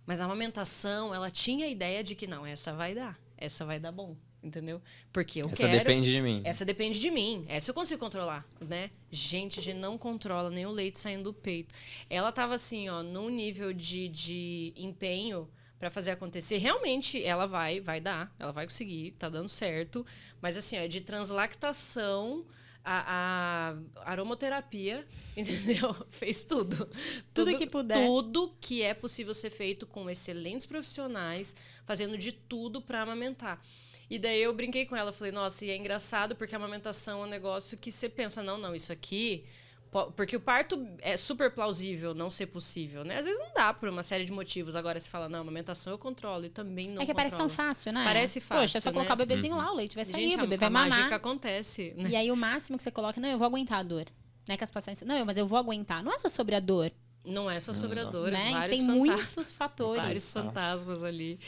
Mas a amamentação, ela tinha a ideia de que não, essa vai dar bom, entendeu? Porque eu quero... Essa depende de mim. Essa depende de mim, essa eu consigo controlar, né? Gente, a gente não controla nem o leite saindo do peito. Ela tava assim, ó, num nível de empenho para fazer acontecer. Realmente, ela vai dar, ela vai conseguir, tá dando certo. Mas assim, ó, de translactação... A aromaterapia, entendeu? Fez tudo. Tudo que puder. Tudo que é possível ser feito com excelentes profissionais, fazendo de tudo para amamentar. E daí eu brinquei com ela, falei, nossa, e é engraçado porque a amamentação é um negócio que você pensa, não, isso aqui... Porque o parto é super plausível não ser possível, né? Às vezes não dá por uma série de motivos. Agora você fala, não, a amamentação eu controlo e também não É que parece tão fácil, né? Parece fácil, Poxa, é só colocar o bebezinho lá, o leite vai sair, Gente, o bebê vai a mamar. mágica acontece, né? E aí o máximo que você coloca, não, eu vou aguentar a dor. Né? Que as pacientes, não, mas eu vou aguentar. Não é só sobre a dor. Não é só sobre a dor, né? vários Tem muitos fatores. Vários fantasmas ali.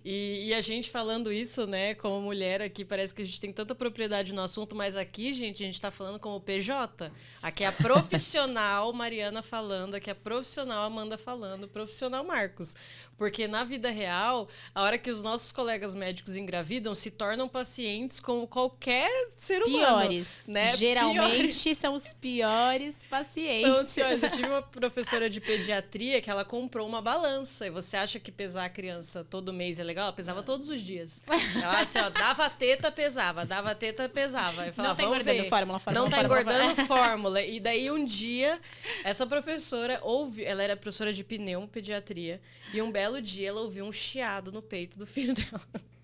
E a gente falando isso, né, como mulher aqui, parece que a gente tem tanta propriedade no assunto, mas aqui, gente, a gente tá falando como PJ. Aqui é a profissional Mariana falando, aqui é a profissional Amanda falando, profissional Marcos. Porque na vida real, a hora que os nossos colegas médicos engravidam, se tornam pacientes como qualquer ser humano. Piores. Né? Geralmente são os piores pacientes. São os piores. Eu tive uma professora de pediatria que ela comprou uma balança. E você acha que pesar a criança todo mês é legal? Ela pesava todos os dias. Ela assim, ó, dava teta, pesava. Dava teta, pesava. Eu falava, não tá engordando fórmula. Não tá engordando fórmula. E daí um dia, essa professora ouve, ela era professora de pediatria, e um belo dia ela ouviu um chiado no peito do filho dela.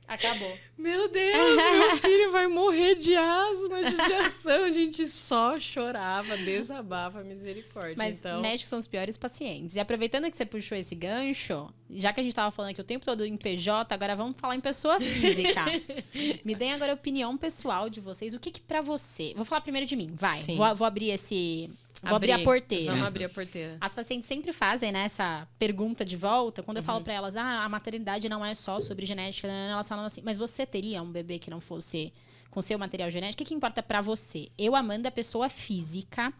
Acabou. Meu Deus, meu filho vai morrer de asma, judiação. A gente só chorava, desabava, misericórdia. Mas então... médicos são os piores pacientes. E aproveitando que você puxou esse gancho, já que a gente tava falando aqui o tempo todo em PJ, agora vamos falar em pessoa física. Me deem agora a opinião pessoal de vocês. O que pra você... Vou falar primeiro de mim, vai. Vou abrir esse... Vou abrir a porteira. Vamos abrir a porteira. As pacientes sempre fazem, né, essa pergunta de volta. Quando eu falo pra elas, a maternidade não é só sobre genética, elas falam assim, mas você teria um bebê que não fosse com seu material genético? O que importa pra você? Eu, Amanda, pessoa física,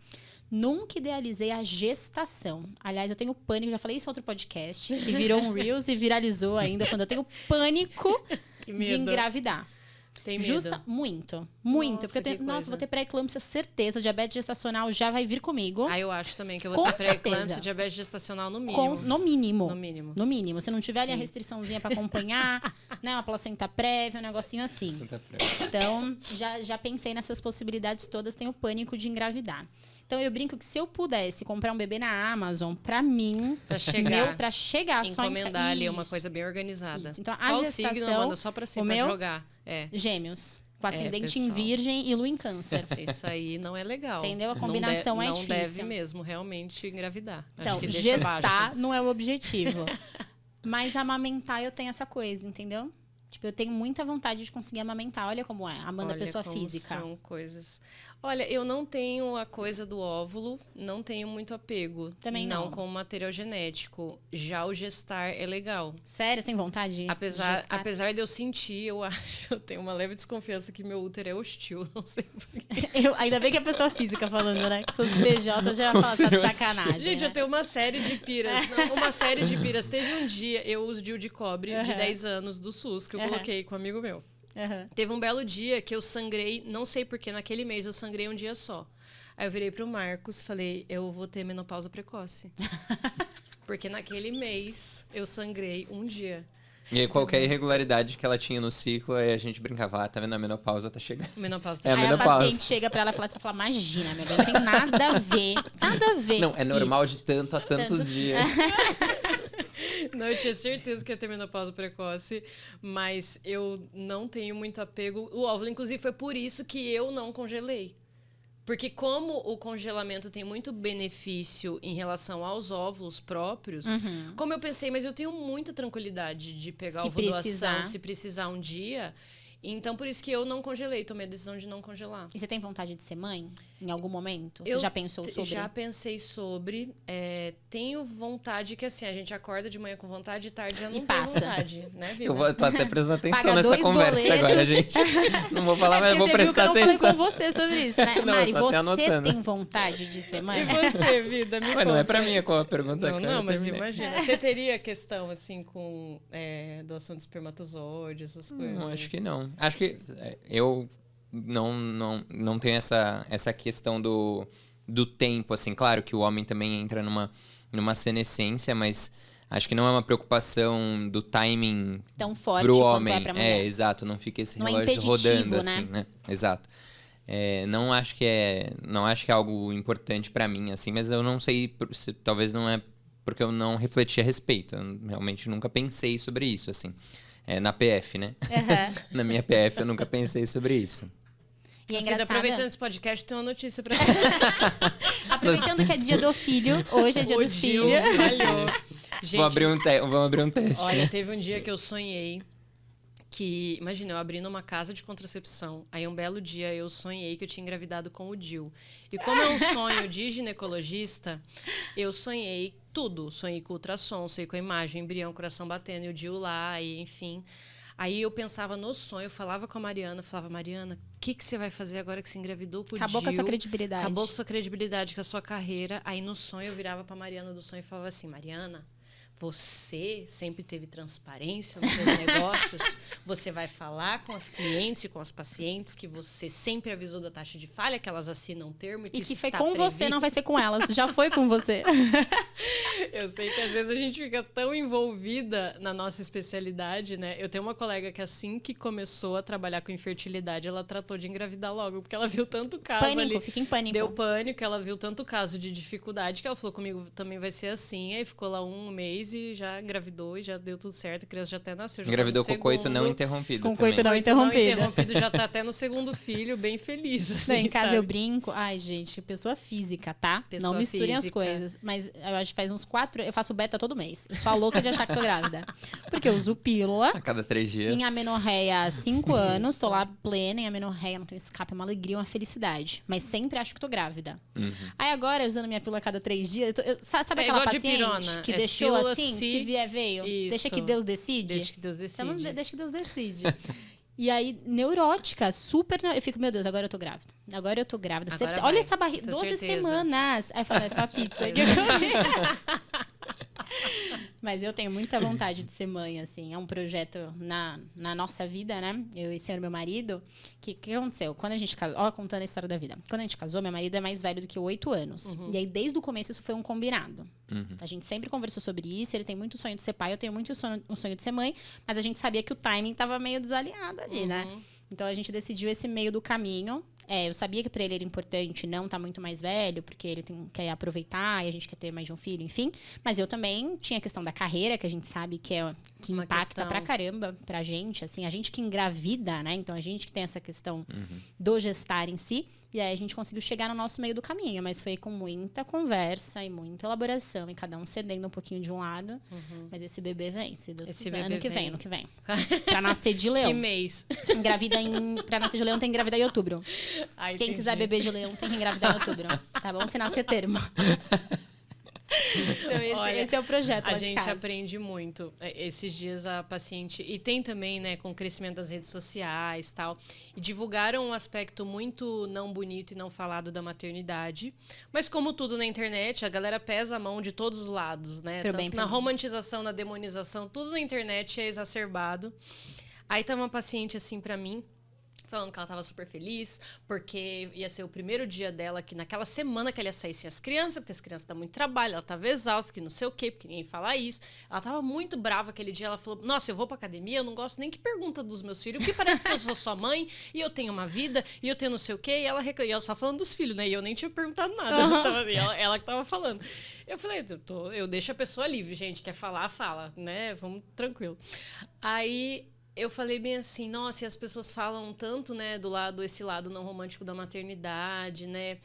nunca idealizei a gestação. Aliás, eu tenho pânico, já falei isso em outro podcast, que virou um Reels e viralizou ainda, quando eu tenho pânico de engravidar. Tem medo? Muito. Nossa, Porque eu tenho, vou ter pré-eclâmpsia, certeza. Diabetes gestacional já vai vir comigo. Eu acho também que eu vou ter pré-eclâmpsia, diabetes gestacional no mínimo. No mínimo. Se não tiver ali a restriçãozinha pra acompanhar, né, uma placenta prévia, um negocinho assim. Então, já pensei nessas possibilidades todas, tenho pânico de engravidar. Então, eu brinco que se eu pudesse comprar um bebê na Amazon, pra mim... Pra chegar só encomendar ali uma coisa bem organizada. Isso. Então, qual gestação... signo, Amanda? Só pra jogar. Gêmeos. Com ascendente em virgem e lua em câncer. Isso aí não é legal. Entendeu? A combinação é difícil. Não deve mesmo realmente engravidar. Então, acho que gestar não é o objetivo. Mas amamentar eu tenho essa coisa, entendeu? Tipo, eu tenho muita vontade de conseguir amamentar. Olha como é. Amanda, pessoa física. São coisas... Olha, eu não tenho a coisa do óvulo, não tenho muito apego. Também não. Não com material genético. Já o gestar é legal. Sério? Você tem vontade? Apesar de eu sentir, eu tenho uma leve desconfiança que meu útero é hostil. Não sei porquê. Ainda bem que é pessoa física falando, né? Que seus PJ já falam de sacanagem. Gente, eu tenho uma série de piras. Teve um dia, eu uso DIU de cobre de 10 anos do SUS, que eu coloquei com um amigo meu. Teve um belo dia que eu sangrei, não sei porquê, naquele mês eu sangrei um dia só. Aí eu virei pro Marcos e falei, eu vou ter menopausa precoce. Porque naquele mês eu sangrei um dia. E aí qualquer irregularidade que ela tinha no ciclo, aí a gente brincava, tá vendo? A menopausa tá chegando. Menopausa tá chegando. Aí a paciente chega pra ela e fala, imagina, meu bem, não tem nada a ver. Nada a ver. Não, é normal de tanto a tantos dias. Não, eu tinha certeza que ia ter menopausa precoce, mas eu não tenho muito apego. O óvulo, inclusive, foi por isso que eu não congelei. Porque como o congelamento tem muito benefício em relação aos óvulos próprios, como eu pensei, mas eu tenho muita tranquilidade de pegar ovulação se precisar um dia. Então, por isso que eu não congelei, tomei a decisão de não congelar. E você tem vontade de ser mãe em algum momento? Você já pensou sobre? Já pensei sobre. Tenho vontade que, assim, a gente acorda de manhã com vontade e tarde já não tem vontade, né, Viva? Eu tô até prestando atenção nessa conversa agora, gente. Não vou falar, mas vou prestar atenção. Eu não falei com você sobre isso, né? Não, Mari, você tem vontade de ser mãe? E você, Vida? Me conta. Não é pra mim a pergunta. Não, mas imagina. Você teria questão, assim, com doação de espermatozoide, essas coisas? Não, acho que não. Acho que eu não tenho essa questão do tempo, assim. Claro que o homem também entra numa senescência, mas acho que não é uma preocupação do timing tão forte pro quanto homem. É pra mulher. Exato. Não fica esse não relógio rodando, assim, né? Exato. Não acho que é algo importante pra mim, assim, mas eu não sei, talvez não é porque eu não refleti a respeito. Eu realmente nunca pensei sobre isso, assim. Na PF, né? Na minha PF eu nunca pensei sobre isso. E é engraçado. Aproveitando esse podcast, tem uma notícia pra Aproveitando que é dia do filho, hoje é dia do filho. Gente, vamos abrir um teste. Olha, teve um dia que eu sonhei que, imagina, eu abri numa casa de contracepção. Aí um belo dia eu sonhei que eu tinha engravidado com o DIU. E como é um sonho de ginecologista, eu sonhei tudo. Sonhei com ultrassom, sonhei com a imagem, embrião, coração batendo e o DIU lá, e enfim. Aí eu pensava no sonho, eu falava com a Mariana, Mariana, o que você vai fazer agora que você engravidou com o DIU? Acabou com a sua credibilidade. Acabou com a sua credibilidade, com a sua carreira. Aí no sonho eu virava pra Mariana do sonho e falava assim, Mariana, você sempre teve transparência nos seus negócios, você vai falar com as clientes e com as pacientes que você sempre avisou da taxa de falha, que elas assinam um termo e que foi com você, não vai ser com elas. Já foi com você. Eu sei que às vezes a gente fica tão envolvida na nossa especialidade, né? Eu tenho uma colega que assim que começou a trabalhar com infertilidade, ela tratou de engravidar logo, porque ela viu tanto caso ali. Fica em pânico. Deu pânico, ela viu tanto caso de dificuldade que ela falou comigo também vai ser assim. Aí ficou lá um mês e já engravidou e já deu tudo certo. A criança já até nasceu. Engravidou com coito não interrompido. Com coito não interrompido. Já tá até no segundo filho, bem feliz. Assim, em casa sabe? eu brinco. Ai, gente, pessoa física, tá? Não misturem as coisas. Mas eu acho que faz uns 4... Eu faço beta todo mês. Eu sou louca de achar que tô grávida. Porque eu uso pílula. A cada 3 dias. Em amenorreia há 5 anos. Tô lá plena em amenorreia. Não tenho escape, é uma alegria, uma felicidade. Mas sempre acho que tô grávida. Aí agora, usando minha pílula a cada 3 dias... sabe aquela paciente que deixou assim? Se vier, veio. Isso. Deixa que Deus decide? Deixa que Deus decide. Então, deixa que Deus decide. E aí, neurótica, super... Eu fico, meu Deus, agora eu tô grávida. Agora eu tô grávida. Olha essa barriga, 12 semanas. Aí eu falo, é só a pizza que eu comi. Mas eu tenho muita vontade de ser mãe, assim. É um projeto na nossa vida, né? Eu e o senhor, meu marido. Que aconteceu? Quando a gente casou... Ó, contando a história da vida. Quando a gente casou, meu marido é mais velho do que 8 anos. E aí, desde o começo, isso foi um combinado. A gente sempre conversou sobre isso. Ele tem muito sonho de ser pai, eu tenho muito um sonho de ser mãe. Mas a gente sabia que o timing tava meio desalinhado ali, né? Então, a gente decidiu esse meio do caminho. Eu sabia que para ele era importante não estar muito mais velho, porque ele quer aproveitar e a gente quer ter mais de um filho, enfim. Mas eu também tinha a questão da carreira, que a gente sabe que impacta pra caramba pra gente. Assim, a gente que engravida, né? Então, a gente que tem essa questão do gestar em si. E aí, a gente conseguiu chegar no nosso meio do caminho. Mas foi com muita conversa e muita elaboração. E cada um cedendo um pouquinho de um lado. Mas esse bebê vem, se Deus quiser. Ano que vem. Pra nascer de leão. Que mês? Pra nascer de leão, tem que engravidar em outubro. Ai, quem quiser beber de leão, tem que engravidar em outubro. Tá bom? Se nascer termo. Então, esse é o projeto lá de casa. A gente aprende muito. Esses dias a paciente... E tem também, né, com o crescimento das redes sociais e tal. E divulgaram um aspecto muito não bonito e não falado da maternidade. Mas como tudo na internet, a galera pesa a mão de todos os lados, né? Tanto na romantização, na demonização, tudo na internet é exacerbado. Aí tá uma paciente assim pra mim, falando que ela estava super feliz, porque ia ser o primeiro dia dela, que naquela semana que ela ia sair sem as crianças, porque as crianças dão muito trabalho, ela estava exausta, que não sei o quê, porque ninguém fala isso. Ela estava muito brava aquele dia, ela falou, nossa, eu vou pra academia, eu não gosto nem que pergunta dos meus filhos, porque parece que eu sou sua mãe, e eu tenho uma vida, e eu tenho não sei o quê, e ela reclamou, e ela só falando dos filhos, né, e eu nem tinha perguntado nada, ela que estava falando. Eu falei, eu deixo a pessoa livre, gente, quer falar, fala, né, vamos tranquilo. Aí... eu falei bem assim, nossa, e as pessoas falam tanto, né, esse lado não romântico da maternidade, né?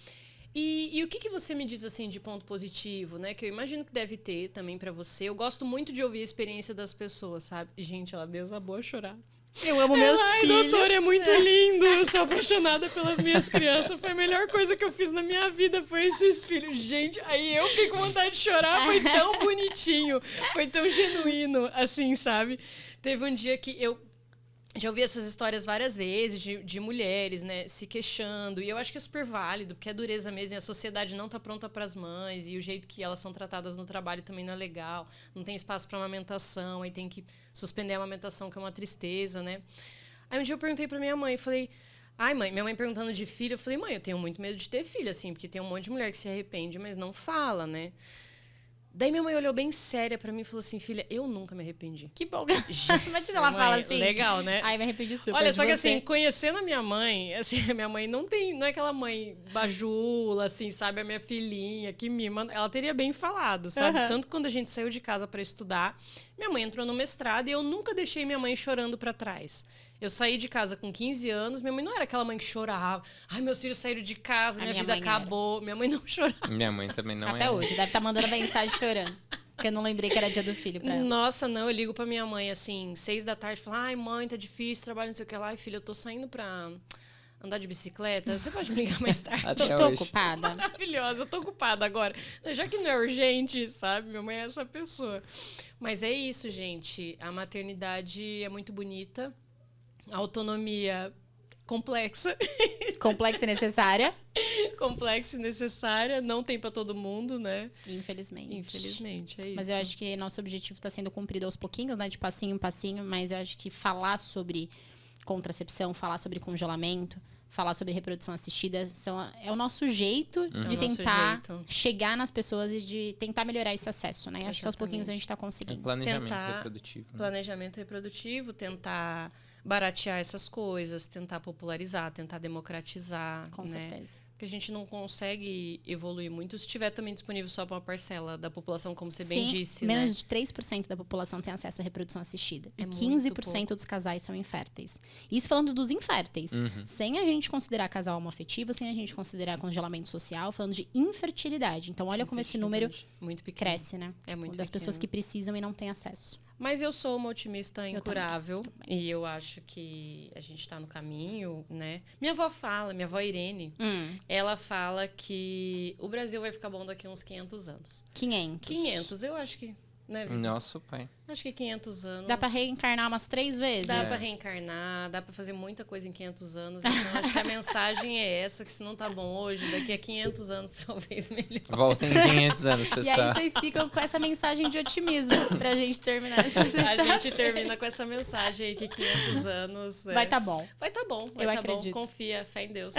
E o que você me diz, assim, de ponto positivo, né? Que eu imagino que deve ter também pra você. Eu gosto muito de ouvir a experiência das pessoas, sabe? Gente, ela desabou a chorar. Eu amo meus filhos. Ai, doutor, é muito lindo. Eu sou apaixonada pelas minhas crianças. Foi a melhor coisa que eu fiz na minha vida, foi esses filhos. Gente, aí eu fiquei com vontade de chorar. Foi tão bonitinho, foi tão genuíno, assim, sabe? Teve um dia que eu já ouvi essas histórias várias vezes de mulheres, né, se queixando. E eu acho que é super válido, porque é dureza mesmo. E a sociedade não está pronta para as mães. E o jeito que elas são tratadas no trabalho também não é legal. Não tem espaço para amamentação. Aí tem que suspender a amamentação, que é uma tristeza, né? Aí um dia eu perguntei para minha mãe, falei... Ai, mãe, minha mãe perguntando de filho. Eu falei, mãe, eu tenho muito medo de ter filho, assim. Porque tem um monte de mulher que se arrepende, mas não fala, né? Daí minha mãe olhou bem séria pra mim e falou assim, filha, eu nunca me arrependi. Que bom. Imagina ela fala assim. Legal, né? Ai, me arrependi super. Olha, só que assim, conhecendo a minha mãe, assim, a minha mãe não é aquela mãe bajula, assim, sabe? A minha filhinha que mima. Ela teria bem falado, sabe? Uhum. Tanto quando a gente saiu de casa pra estudar, minha mãe entrou no mestrado e eu nunca deixei minha mãe chorando pra trás. Eu saí de casa com 15 anos, minha mãe não era aquela mãe que chorava. Ai, meus filhos saíram de casa, minha vida acabou. Minha mãe não chorava. Minha mãe também não Até hoje, deve estar mandando mensagem chorando. Porque eu não lembrei que era dia do filho pra ela. Nossa, não, eu ligo pra minha mãe, assim, 6 da tarde, falo, ai, mãe, tá difícil, trabalho, não sei o que lá. Ai, filha, eu tô saindo pra andar de bicicleta, você pode me ligar mais tarde? Eu tô ocupada. Maravilhosa, eu tô ocupada agora. Já que não é urgente, sabe? Minha mãe é essa pessoa. Mas é isso, gente. A maternidade é muito bonita. A autonomia complexa. Complexa e necessária. Complexa e necessária. Não tem pra todo mundo, né? Infelizmente. Infelizmente, é isso. Mas eu acho que nosso objetivo está sendo cumprido aos pouquinhos, né? De passinho em passinho. Mas eu acho que falar sobre contracepção, falar sobre congelamento, falar sobre reprodução assistida é o nosso jeito de tentar chegar nas pessoas e de tentar melhorar esse acesso, né? Acho que aos pouquinhos a gente está conseguindo. Planejamento reprodutivo. Né? Planejamento reprodutivo, tentar baratear essas coisas, tentar popularizar, tentar democratizar. Com certeza. Porque a gente não consegue evoluir muito se estiver também disponível só para uma parcela da população, como você bem disse. Menos de 3% da população tem acesso à reprodução assistida. E 15% dos casais são inférteis. Isso falando dos inférteis. Sem a gente considerar casal homoafetivo, sem a gente considerar congelamento social, falando de infertilidade. Então, olha como esse número muito cresce, né? É muito das pessoas que precisam e não têm acesso. Mas eu sou uma otimista incurável. Também. E eu acho que a gente está no caminho, né? Minha avó Irene, ela fala que o Brasil vai ficar bom daqui a uns 500 anos. 500, eu acho que... Né, nosso pai. Acho que 500 anos. Dá pra reencarnar umas 3 vezes? Dá pra reencarnar, dá pra fazer muita coisa em 500 anos. Então, acho que a mensagem é essa, que se não tá bom hoje, daqui a 500 anos talvez melhor. Voltem em 500 anos, pessoal. E aí vocês ficam com essa mensagem de otimismo pra gente terminar essa A gente termina com essa mensagem aí que 500 anos... Vai tá bom. Vai tá bom, eu acredito. Confia, fé em Deus.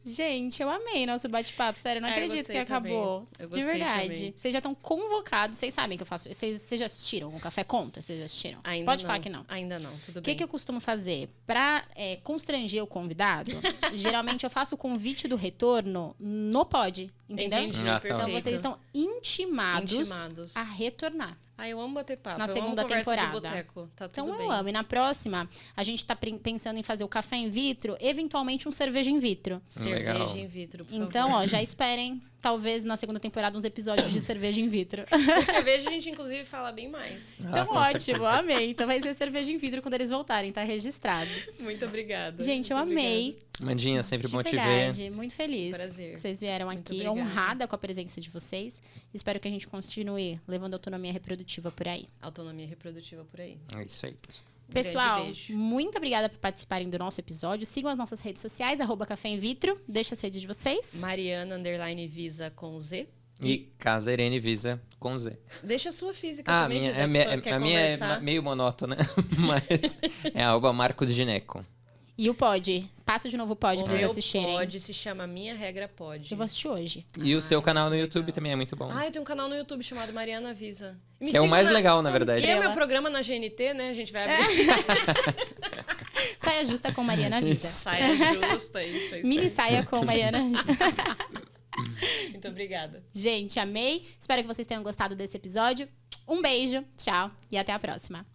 Gente, eu amei nosso bate-papo. Sério, eu não acredito que acabou. Eu gostei de verdade. Também. Vocês já estão convocados. Vocês sabem que eu faço. Vocês já assistiram o Café Conta? Vocês já assistiram? Ainda Pode não. falar que não. Ainda não, tudo bem. O que eu costumo fazer? Pra constranger o convidado, geralmente eu faço o convite do retorno no pod. Entendeu? Entendi, então vocês estão intimados a retornar. Eu amo bater papo. Na segunda temporada. De boteco. Tá tudo então bem. Eu amo. E na próxima, a gente tá pensando em fazer o café in vitro, eventualmente um cerveja in vitro. Cerveja in vitro, por favor. Então, já esperem, talvez na segunda temporada, uns episódios de cerveja in vitro. Com cerveja a gente, inclusive, fala bem mais. Então, ótimo, amei. Então vai ser cerveja in vitro quando eles voltarem, tá registrado. Muito obrigada. Gente, eu amei. Mandinha, sempre bom te ver. Muito feliz. Prazer. Que vocês vieram aqui, honrada com a presença de vocês. Espero que a gente continue levando autonomia reprodutiva por aí. Autonomia reprodutiva por aí. É isso aí. Pessoal, muito obrigada por participarem do nosso episódio. Sigam as nossas redes sociais, @Café in Vitro. Deixa as redes de vocês. Mariana_Visa com Z. E Casa Irene Visa com Z. Deixa a sua física também. A minha é meio monótona, mas é @Marcos Gineco. E o pod? Passa de novo o pod pra vocês assistirem. O pod se chama Minha Regra Pod. Eu vou assistir hoje. E o seu canal no YouTube também é muito bom. Eu tenho um canal no YouTube chamado Mariana Visa. Que é o mais legal, na verdade. E é meu programa na GNT, né? A gente vai abrir. Saia justa com Mariana Visa. Saia justa, isso. Mini saia com Mariana Visa. Muito obrigada. Gente, amei. Espero que vocês tenham gostado desse episódio. Um beijo, tchau e até a próxima.